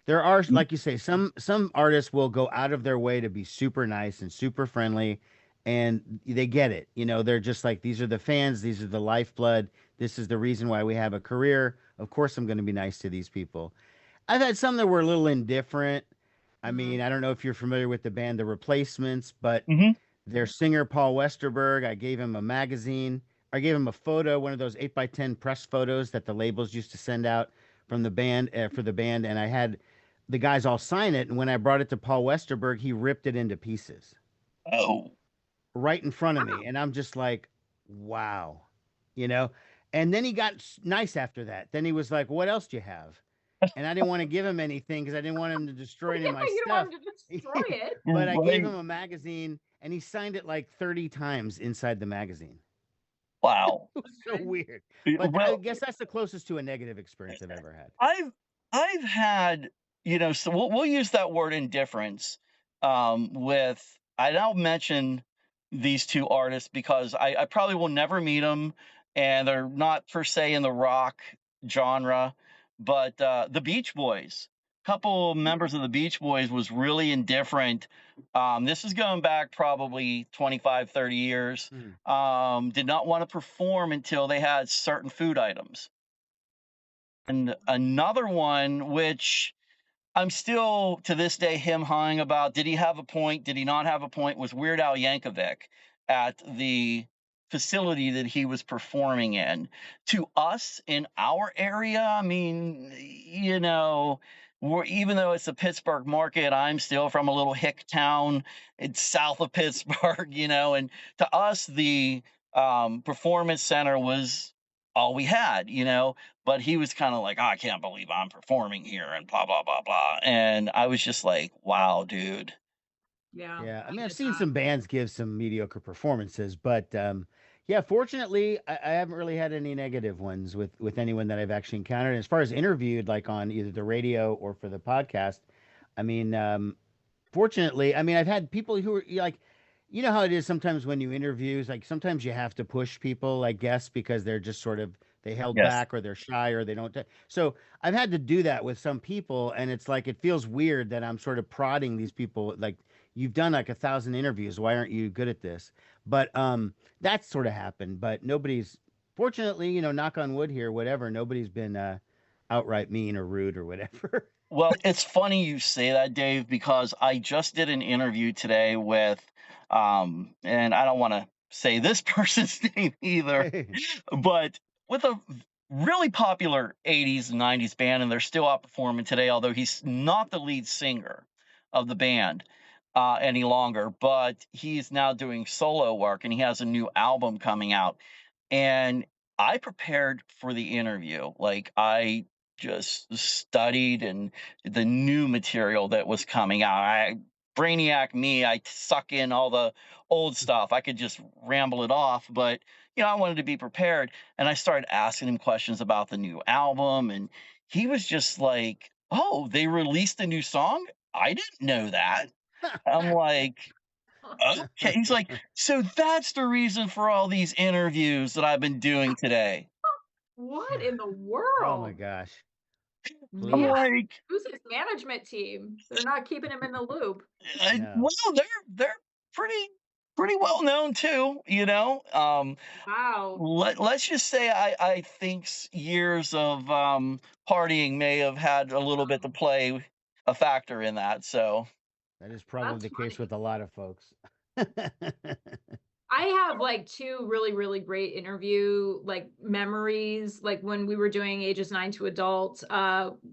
Speaker 3: There are, like you say, some artists will go out of their way to be super nice and super friendly, and they get it. They're just like, these are the fans, these are the lifeblood. This is the reason why we have a career. Of course, I'm going to be nice to these people. I've had some that were a little indifferent. I mean, I don't know if you're familiar with the band The Replacements, but
Speaker 4: Mhm.
Speaker 3: their singer Paul Westerberg, I gave him a magazine. I gave him a photo, one of those 8x10 press photos that the labels used to send out from the band for the band, and I had the guys all sign it. And when I brought it to Paul Westerberg, he ripped it into pieces
Speaker 4: Oh,
Speaker 3: right in front of
Speaker 2: Wow.
Speaker 3: me, and I'm just like, wow, you know. And then he got nice after that. Then he was like, "What else do you have?" And I didn't want to give him anything because I didn't want him to destroy any
Speaker 2: Yeah,
Speaker 3: of my
Speaker 2: you don't
Speaker 3: stuff.
Speaker 2: want him to destroy it.
Speaker 3: But I gave
Speaker 4: right.
Speaker 3: him a magazine, and he signed it like 30 times inside the magazine.
Speaker 4: Wow.
Speaker 3: It was so
Speaker 2: Okay.
Speaker 3: weird. But I
Speaker 4: Well,
Speaker 3: guess that's the closest to a negative experience I've ever had.
Speaker 4: I've I've had, so we'll use that word indifference with, I don't mention these two artists because I probably will never meet them, and they're not per se in the rock genre, but the Beach Boys. Couple members of the Beach Boys was really indifferent. This is going back probably 25, 30 years.
Speaker 3: Mhm.
Speaker 4: Did not want to perform until they had certain food items. And another one, which I'm still to this day him hawing about, did he have a point? Did he not have a point? Was Weird Al Yankovic at the facility that he was performing in. To us in our area, I mean, even though it's a Pittsburgh market, I'm still from a little hick town. It's south of Pittsburgh, and to us, the performance center was all we had, but he was kind of like, "Oh, I can't believe I'm performing here," and blah blah blah blah. And I was just like, "Wow, dude."
Speaker 2: Yeah,
Speaker 3: Yeah, I
Speaker 2: I
Speaker 3: mean, I've
Speaker 2: get
Speaker 3: seen
Speaker 2: that.
Speaker 3: some bands give some mediocre performances, but yeah, fortunately, I haven't really had any negative ones with anyone that I've actually encountered. As far as interviewed, like on either the radio or for the podcast, I mean, fortunately, I mean, I've had people who are like, you know how it is sometimes when you interviews, like sometimes you have to push people, I guess, because they're just sort of they held
Speaker 4: Yes.
Speaker 3: back or they're shy or they don't. So I've had to do that with some people, and it's like it feels weird that I'm sort of prodding these people, like you've done like 1,000 interviews, why aren't you good at this? But that's sort of happened, but nobody's fortunately, knock on wood here, whatever, nobody's been outright mean or rude or whatever.
Speaker 4: Well, it's funny you say that, Dave, because I just did an interview today with, and I don't want to say this person's name either, but with a really popular 80s and 90s band, and they're still out performing today, although he's not the lead singer of the band any longer, but he's now doing solo work and he has a new album coming out. And I prepared for the interview. Like I just studied and the new material that was coming out. Brainiac me, I suck in all the old stuff. I could just ramble it off, but I wanted to be prepared. And I started asking him questions about the new album, and he was just like, "Oh, they released a new song? I didn't know that." I'm like, "Okay." He's like, "So that's the reason for all these interviews that I've been doing today."
Speaker 2: What in the
Speaker 3: Oh my
Speaker 2: world?
Speaker 3: gosh.
Speaker 4: I'm
Speaker 2: Man,
Speaker 3: Please.
Speaker 4: like,
Speaker 2: who's his management team? They're not keeping him in the loop.
Speaker 3: No.
Speaker 4: well, they're pretty well known too,
Speaker 2: Wow.
Speaker 4: let's just say I think years of partying may have had a little bit to play a factor in that. So
Speaker 3: That is probably
Speaker 2: That's
Speaker 3: the case
Speaker 2: funny.
Speaker 3: with a lot of folks.
Speaker 2: I have like two really, really great interview like memories. Like when we were doing ages 9 to adult,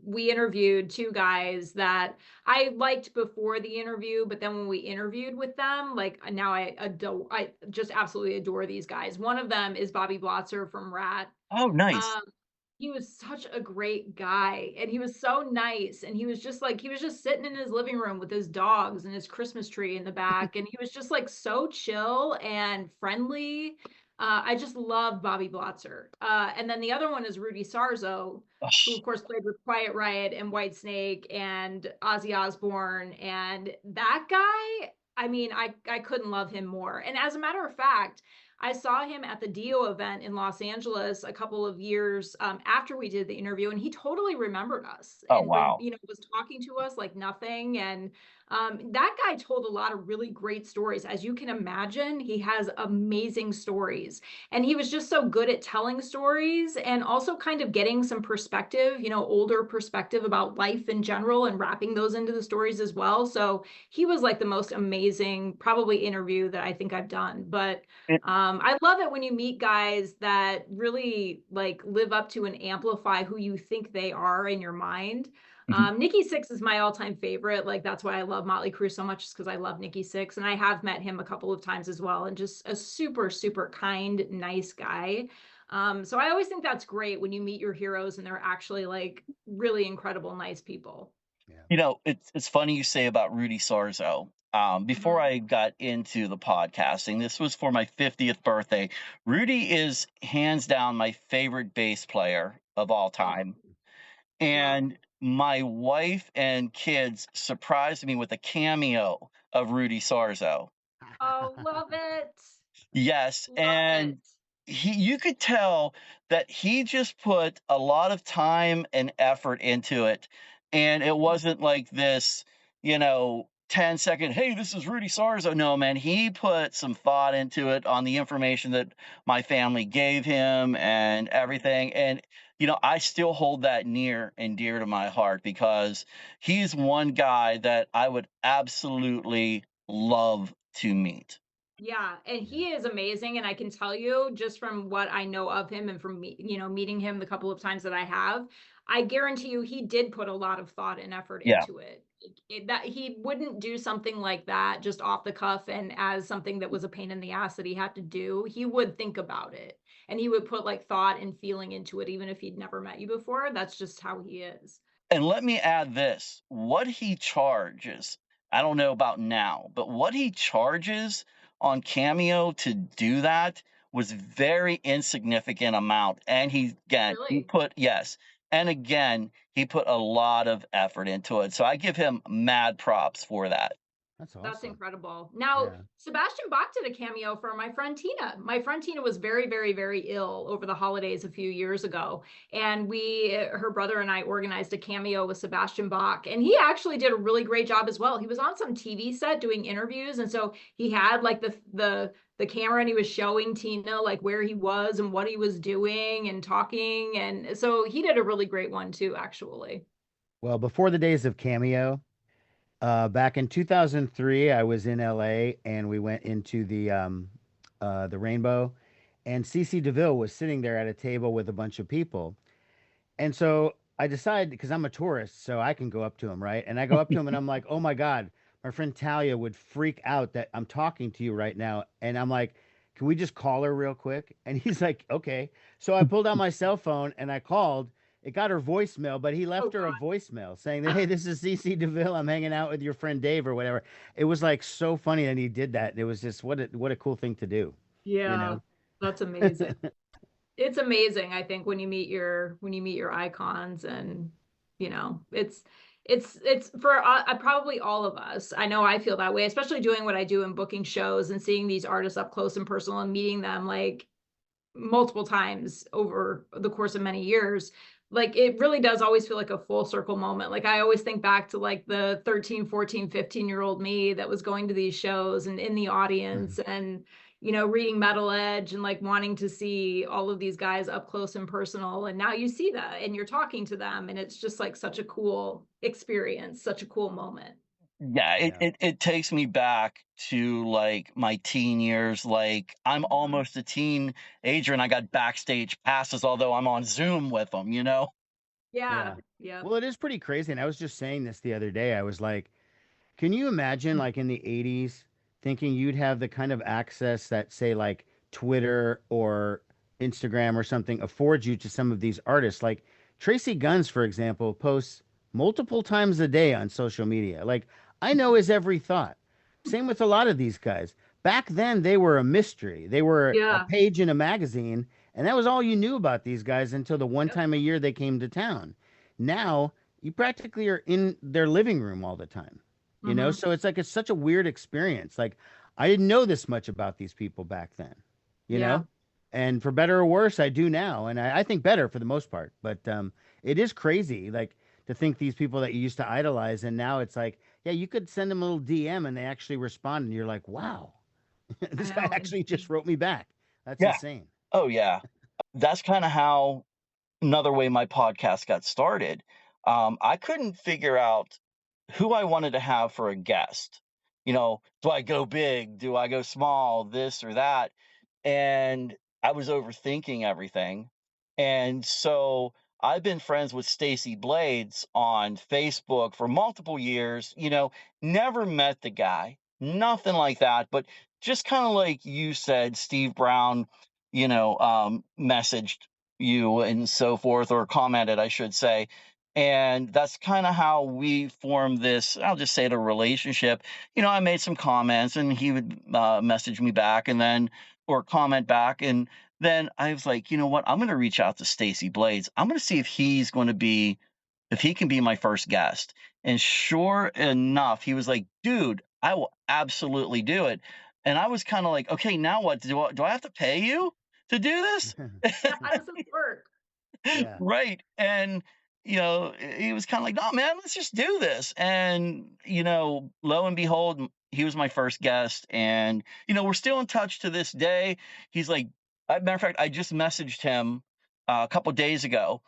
Speaker 2: we interviewed two guys that I liked before the interview, but then when we interviewed with them, like now I just absolutely adore these guys. One of them is Bobby Blotzer from Rat.
Speaker 4: oh, nice.
Speaker 2: Um, he was such a great guy and he was so nice and he was just like he was just sitting in his living room with his dogs and his Christmas tree in the back and he was just like so chill and friendly. I just love Bobby Blotzer. And then the other one is Rudy Sarzo, who of course played with Quiet Riot and Whitesnake and Ozzy Osbourne. And that guy, I mean, I couldn't love him more. And as a matter of fact, I saw him at the Dio event in Los Angeles a couple of years after we did the interview, and he totally remembered us
Speaker 4: Oh,
Speaker 2: and
Speaker 4: wow.
Speaker 2: was talking to us like nothing. And that guy told a lot of really great stories. As you can imagine, he has amazing stories, and he was just so good at telling stories and also kind of getting some perspective, older perspective about life in general, and wrapping those into the stories as well. So he was like the most amazing, probably interview that I think I've done. But
Speaker 4: It-
Speaker 2: I love it when you meet guys that really like live up to and amplify who you think they are in your mind.
Speaker 4: mhm.
Speaker 2: Nikki Sixx is my all-time favorite. Like that's why I love Mötley Crüe so much, because I love Nikki Sixx, and I have met him a couple of times as well, and just a super, super kind, nice guy. So I always think that's great when you meet your heroes and they're actually like really incredible, nice people.
Speaker 3: Yeah.
Speaker 4: It's funny you say about Rudy Sarzo. Before
Speaker 2: Mhm.
Speaker 4: I got into the podcasting, this was for my 50th birthday. Rudy is hands down my favorite bass player of all
Speaker 2: Oh,
Speaker 4: time. And my wife and kids surprised me with a cameo of Rudy Sarzo.
Speaker 2: Oh, love it.
Speaker 4: Yes,
Speaker 2: Love it.
Speaker 4: and you could tell that he just put a lot of time and effort into it, and it wasn't like this, 10-second, "Hey, this is Rudy Sarzo." No, man, he put some thought into it on the information that my family gave him and everything, and, I still hold that near and dear to my heart because he's one guy that I would absolutely love to meet.
Speaker 2: Yeah, and
Speaker 3: Yeah.
Speaker 2: he is amazing, and I can tell you just from what I know of him and from meeting him the couple of times that I have, I guarantee you he did put a lot of thought and effort
Speaker 4: Yeah.
Speaker 2: into it. That he wouldn't do something like that just off the cuff and as something that was a pain in the ass that he had to do. He would think about it and he would put like thought and feeling into it even if he'd never met you before. That's just how he is.
Speaker 4: And let me add this, what he charges, I don't know about now, but what he charges on Cameo to do that was very insignificant amount. And he
Speaker 2: Really?
Speaker 4: put, yes. And again, he put a lot of effort into it. So I give him mad props for that.
Speaker 3: That's
Speaker 2: That's
Speaker 3: awesome.
Speaker 2: incredible. Now,
Speaker 3: Yeah.
Speaker 2: Sebastian Bach did a cameo for my friend Tina. My friend Tina was very, very, very ill over the holidays a few years ago. And her brother and I organized a cameo with Sebastian Bach. And he actually did a really great job as well. He was on some TV set doing interviews. And so he had like the camera and he was showing Tina like where he was and what he was doing and talking. And so he did a really great one too, actually.
Speaker 3: Well, before the days of Cameo, back in 2003, I was in LA and we went into the Rainbow, and CC DeVille was sitting there at a table with a bunch of people. And so I decided, because I'm a tourist, so I can go up to him, right? And I go up to him and I'm like, oh my God, my friend Talia would freak out that I'm talking to you right now. And I'm like, can we just call her real quick? And he's like, okay. So I pulled out my cell phone and I called. It got her voicemail, but he
Speaker 2: Oh
Speaker 3: left her a
Speaker 2: God.
Speaker 3: voicemail saying that, hey, this is CC DeVille. I'm hanging out with your friend Dave or whatever. It was like so funny that he did that. It was just what a cool thing to do, you
Speaker 2: Yeah,
Speaker 3: know?
Speaker 2: that's amazing. It's amazing, I think, when you meet your icons and, it's for, probably all of us. I know I feel that way, especially doing what I do and booking shows and seeing these artists up close and personal and meeting them, like, multiple times over the course of many years. Like, it really does always feel like a full circle moment. Like, I always think back to, like, the 13, 14, 15-year-old me that was going to these shows and in the audience and, reading Metal Edge and, like, wanting to see all of these guys up close and personal, and now you see that, and you're talking to them, and it's just, like, such a cool experience, such a cool moment.
Speaker 4: Yeah, it,
Speaker 3: Yeah.
Speaker 4: it it takes me back to like my teen years. Like I'm
Speaker 2: Mhm.
Speaker 4: almost a teenager and I got backstage passes, although I'm on Zoom with them.
Speaker 2: Yeah,
Speaker 3: Yeah.
Speaker 2: yeah.
Speaker 3: Well, it is pretty crazy. And I was just saying this the other day. I was like, can you imagine, like in the 80s, thinking you'd have the kind of access that, say, like Twitter or Instagram or something affords you to some of these artists? Like Tracy Guns, for example, posts multiple times a day on social media. Like, I know his every thought. Same with a lot of these guys. Back then, they were a mystery. They were a
Speaker 2: Yeah.
Speaker 3: page in a magazine, and that was all you knew about these guys until the one
Speaker 2: Yep.
Speaker 3: time a year they came to town. Now, you practically are in their living room all the time.
Speaker 2: Mhm.
Speaker 3: So it's like it's such a weird experience. Like I didn't know this much about these people back then, you
Speaker 2: Yeah.
Speaker 3: know? And for better or worse, I do now. And I think better for the most part. But it is crazy, like to think these people that you used to idolize, and now it's like, yeah, you could send them a little DM and they actually respond, and you're like, wow,
Speaker 2: I
Speaker 3: this guy
Speaker 2: know.
Speaker 3: actually just wrote me back. That's
Speaker 4: Yeah.
Speaker 3: insane.
Speaker 4: Oh yeah. That's kind of how another way my podcast got started. I couldn't figure out who I wanted to have for a guest. Do I go big? Do I go small? This or that? And I was overthinking everything. And so I've been friends with Stacy Blades on Facebook for multiple years, never met the guy, nothing like that, but just kind of like you said, Steve Brown, messaged you and so forth, or commented, I should say. And that's kind of how we formed this, I'll just say it, a relationship. I made some comments and he would message me back and then, or comment back. And then I was like, you know what? I'm going to reach out to Stacy Blades. I'm going to see if he's going to be if he can be my first guest. And sure enough, he was like, dude, I will absolutely do it. And I was kind of like, okay, now what? Do I have to pay you to do this?
Speaker 2: How does this work?
Speaker 3: Yeah.
Speaker 4: Right. And, he was kind of like, no, man, let's just do this. And, lo and behold, he was my first guest. And, we're still in touch to this day. He's like, matter of fact, I just messaged him a couple days ago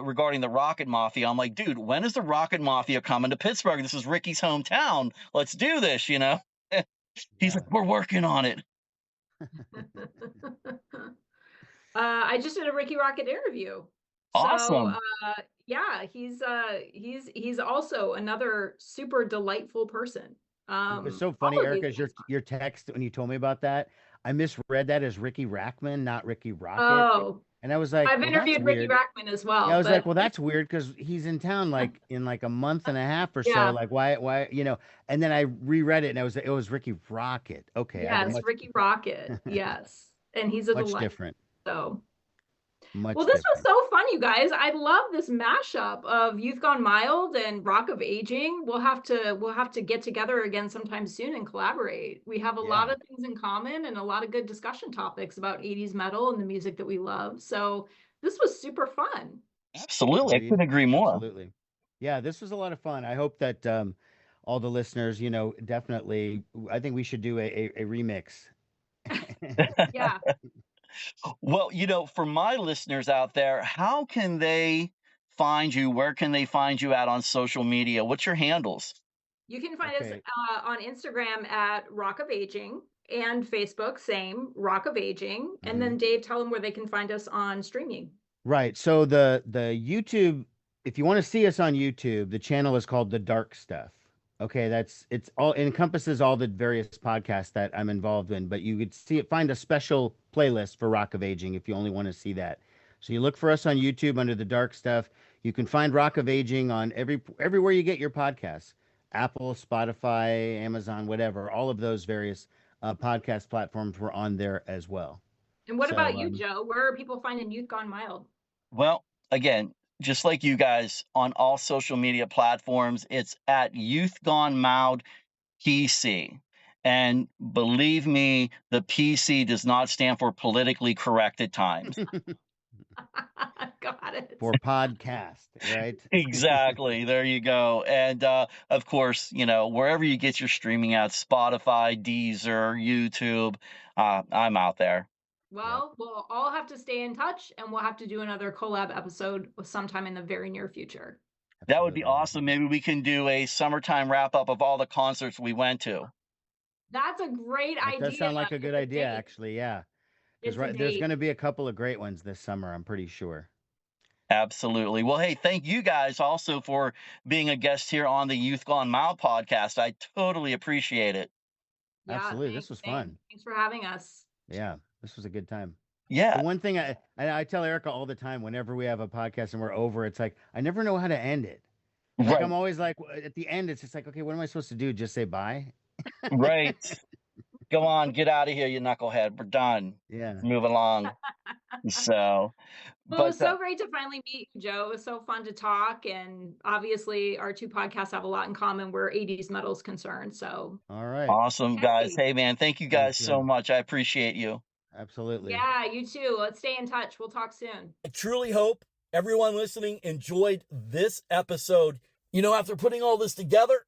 Speaker 4: regarding the Rocket Mafia. I'm like, dude, when is the Rocket Mafia coming to Pittsburgh? This is Ricky's hometown. Let's do this, He's like, we're working on it.
Speaker 2: I just did a Ricky Rocket interview.
Speaker 4: Awesome.
Speaker 2: So, yeah, he's also another super delightful person.
Speaker 3: It was so funny, Erika, your text when you told me about that. I misread that as Ricky Rackman, not Ricky Rocket.
Speaker 2: Oh,
Speaker 3: and I was like,
Speaker 2: I've interviewed Ricky Rackman as well.
Speaker 3: Yeah, I was like, well, that's weird because he's in town like in like a month and a half or so. Like, why, And then I reread it and it was Ricky Rocket. Okay.
Speaker 2: Yes, Ricky Rocket. Yes, and he's a
Speaker 3: much
Speaker 2: delight.
Speaker 3: different.
Speaker 2: So.
Speaker 3: Much
Speaker 2: Well, this
Speaker 3: different.
Speaker 2: was so fun, you guys. I love this mashup of Youth Gone Mild and Rock of Aging. We'll have to get together again sometime soon and collaborate. We have a lot of things in common and a lot of good discussion topics about 80s metal and the music that we love. So this was super fun.
Speaker 4: Absolutely. I couldn't agree more.
Speaker 3: Absolutely. Yeah, this was a lot of fun. I hope that all the listeners, definitely, I think we should do a remix.
Speaker 2: Yeah.
Speaker 4: Well, for my listeners out there, how can they find you? Where can they find you at on social media? What's your handles?
Speaker 2: You can find us on Instagram at Rock of Aging and Facebook, same, Rock of Aging. And then Dave, tell them where they can find us on streaming.
Speaker 3: Right. So the YouTube, if you want to see us on YouTube, the channel is called The Dark Stuff. Okay, it encompasses all the various podcasts that I'm involved in, but you could find a special playlist for Rock of Aging if you only want to see that. So you look for us on YouTube under The Dark Stuff. You can find Rock of Aging on everywhere you get your podcasts. Apple, Spotify, Amazon, whatever. All of those various podcast platforms were on there as well.
Speaker 2: And what about you, Joe? Where are people finding Youth Gone Mild?
Speaker 4: Well, again, just like you guys, on all social media platforms, it's at Youth Gone Mild PC. And believe me, the PC does not stand for politically correct at times.
Speaker 2: Got it.
Speaker 3: For podcast, right?
Speaker 4: Exactly. There you go. And of course, wherever you get your streaming at, Spotify, Deezer, YouTube, I'm out there.
Speaker 2: Well, we'll all have to stay in touch, and we'll have to do another collab episode sometime in the very near future.
Speaker 4: That would be awesome. Maybe we can do a summertime wrap up of all the concerts we went to.
Speaker 2: That's a great idea.
Speaker 3: That does sound like a good idea, actually. Yeah. Because there's going to be a couple of great ones this summer, I'm pretty sure.
Speaker 4: Absolutely. Well, hey, thank you guys also for being a guest here on the Youth Gone Mild podcast. I totally appreciate it.
Speaker 2: Yeah,
Speaker 3: absolutely. This was fun.
Speaker 2: Thanks for having us.
Speaker 3: Yeah, this was a good time.
Speaker 4: Yeah.
Speaker 3: The one thing I tell Erika all the time, whenever we have a podcast and we're over, it's like, I never know how to end it. Like, right. I'm always like, at the end, it's just like, okay, what am I supposed to do? Just say bye?
Speaker 4: Right. Go on, get out of here, you knucklehead. We're done.
Speaker 3: Yeah.
Speaker 4: Move along. So.
Speaker 2: Well, it was so great to finally meet you, Joe. It was so fun to talk. And obviously, our two podcasts have a lot in common where 80s metal is concerned. So.
Speaker 3: All right.
Speaker 4: Awesome, guys. Hey, man, thank you guys so much. I appreciate you.
Speaker 3: Absolutely.
Speaker 2: Yeah, you too. Let's stay in touch. We'll talk soon.
Speaker 1: I truly hope everyone listening enjoyed this episode. After putting all this together,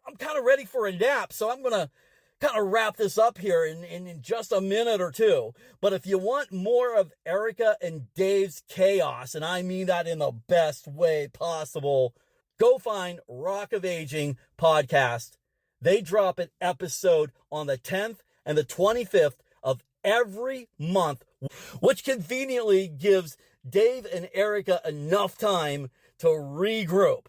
Speaker 1: I'm kind of ready for a nap. So I'm going to kind of wrap this up here in just a minute or two. But if you want more of Erika and Dave's chaos, and I mean that in the best way possible, go find Rock of Aging podcast. They drop an episode on the 10th and the 25th of every month, which conveniently gives Dave and Erika enough time to regroup.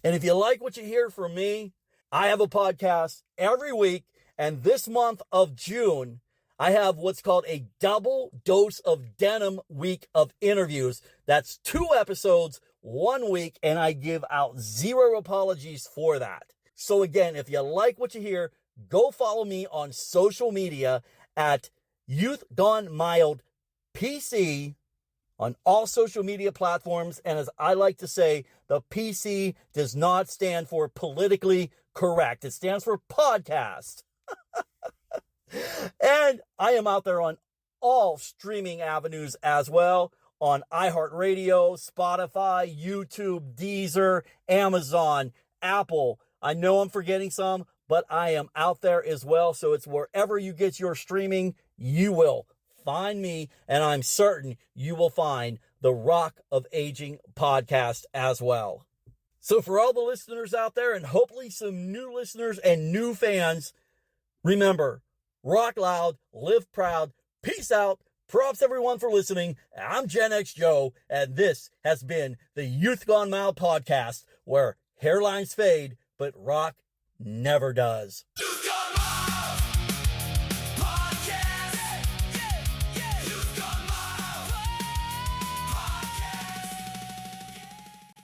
Speaker 1: And if you like what you hear from me, I have a podcast every week. And this month of June, I have what's called a double dose of denim week of interviews. That's 2 episodes, 1 week, and I give out 0 apologies for that. So again, if you like what you hear, go follow me on social media at Youth Gone Mild PC on all social media platforms. And as I like to say, the PC does not stand for politically correct. It stands for podcast. And I am out there on all streaming avenues as well, on iHeartRadio, Spotify, YouTube, Deezer, Amazon, Apple. I know I'm forgetting some, but I am out there as well. So it's wherever you get your streaming, you will find me, and I'm certain you will find the Rock of Aging podcast as well. So for all the listeners out there, and hopefully some new listeners and new fans, remember, rock loud, live proud, peace out. Props everyone for listening. I'm Gen X Joe, and this has been the Youth Gone Mild podcast, where hairlines fade, but rock never does.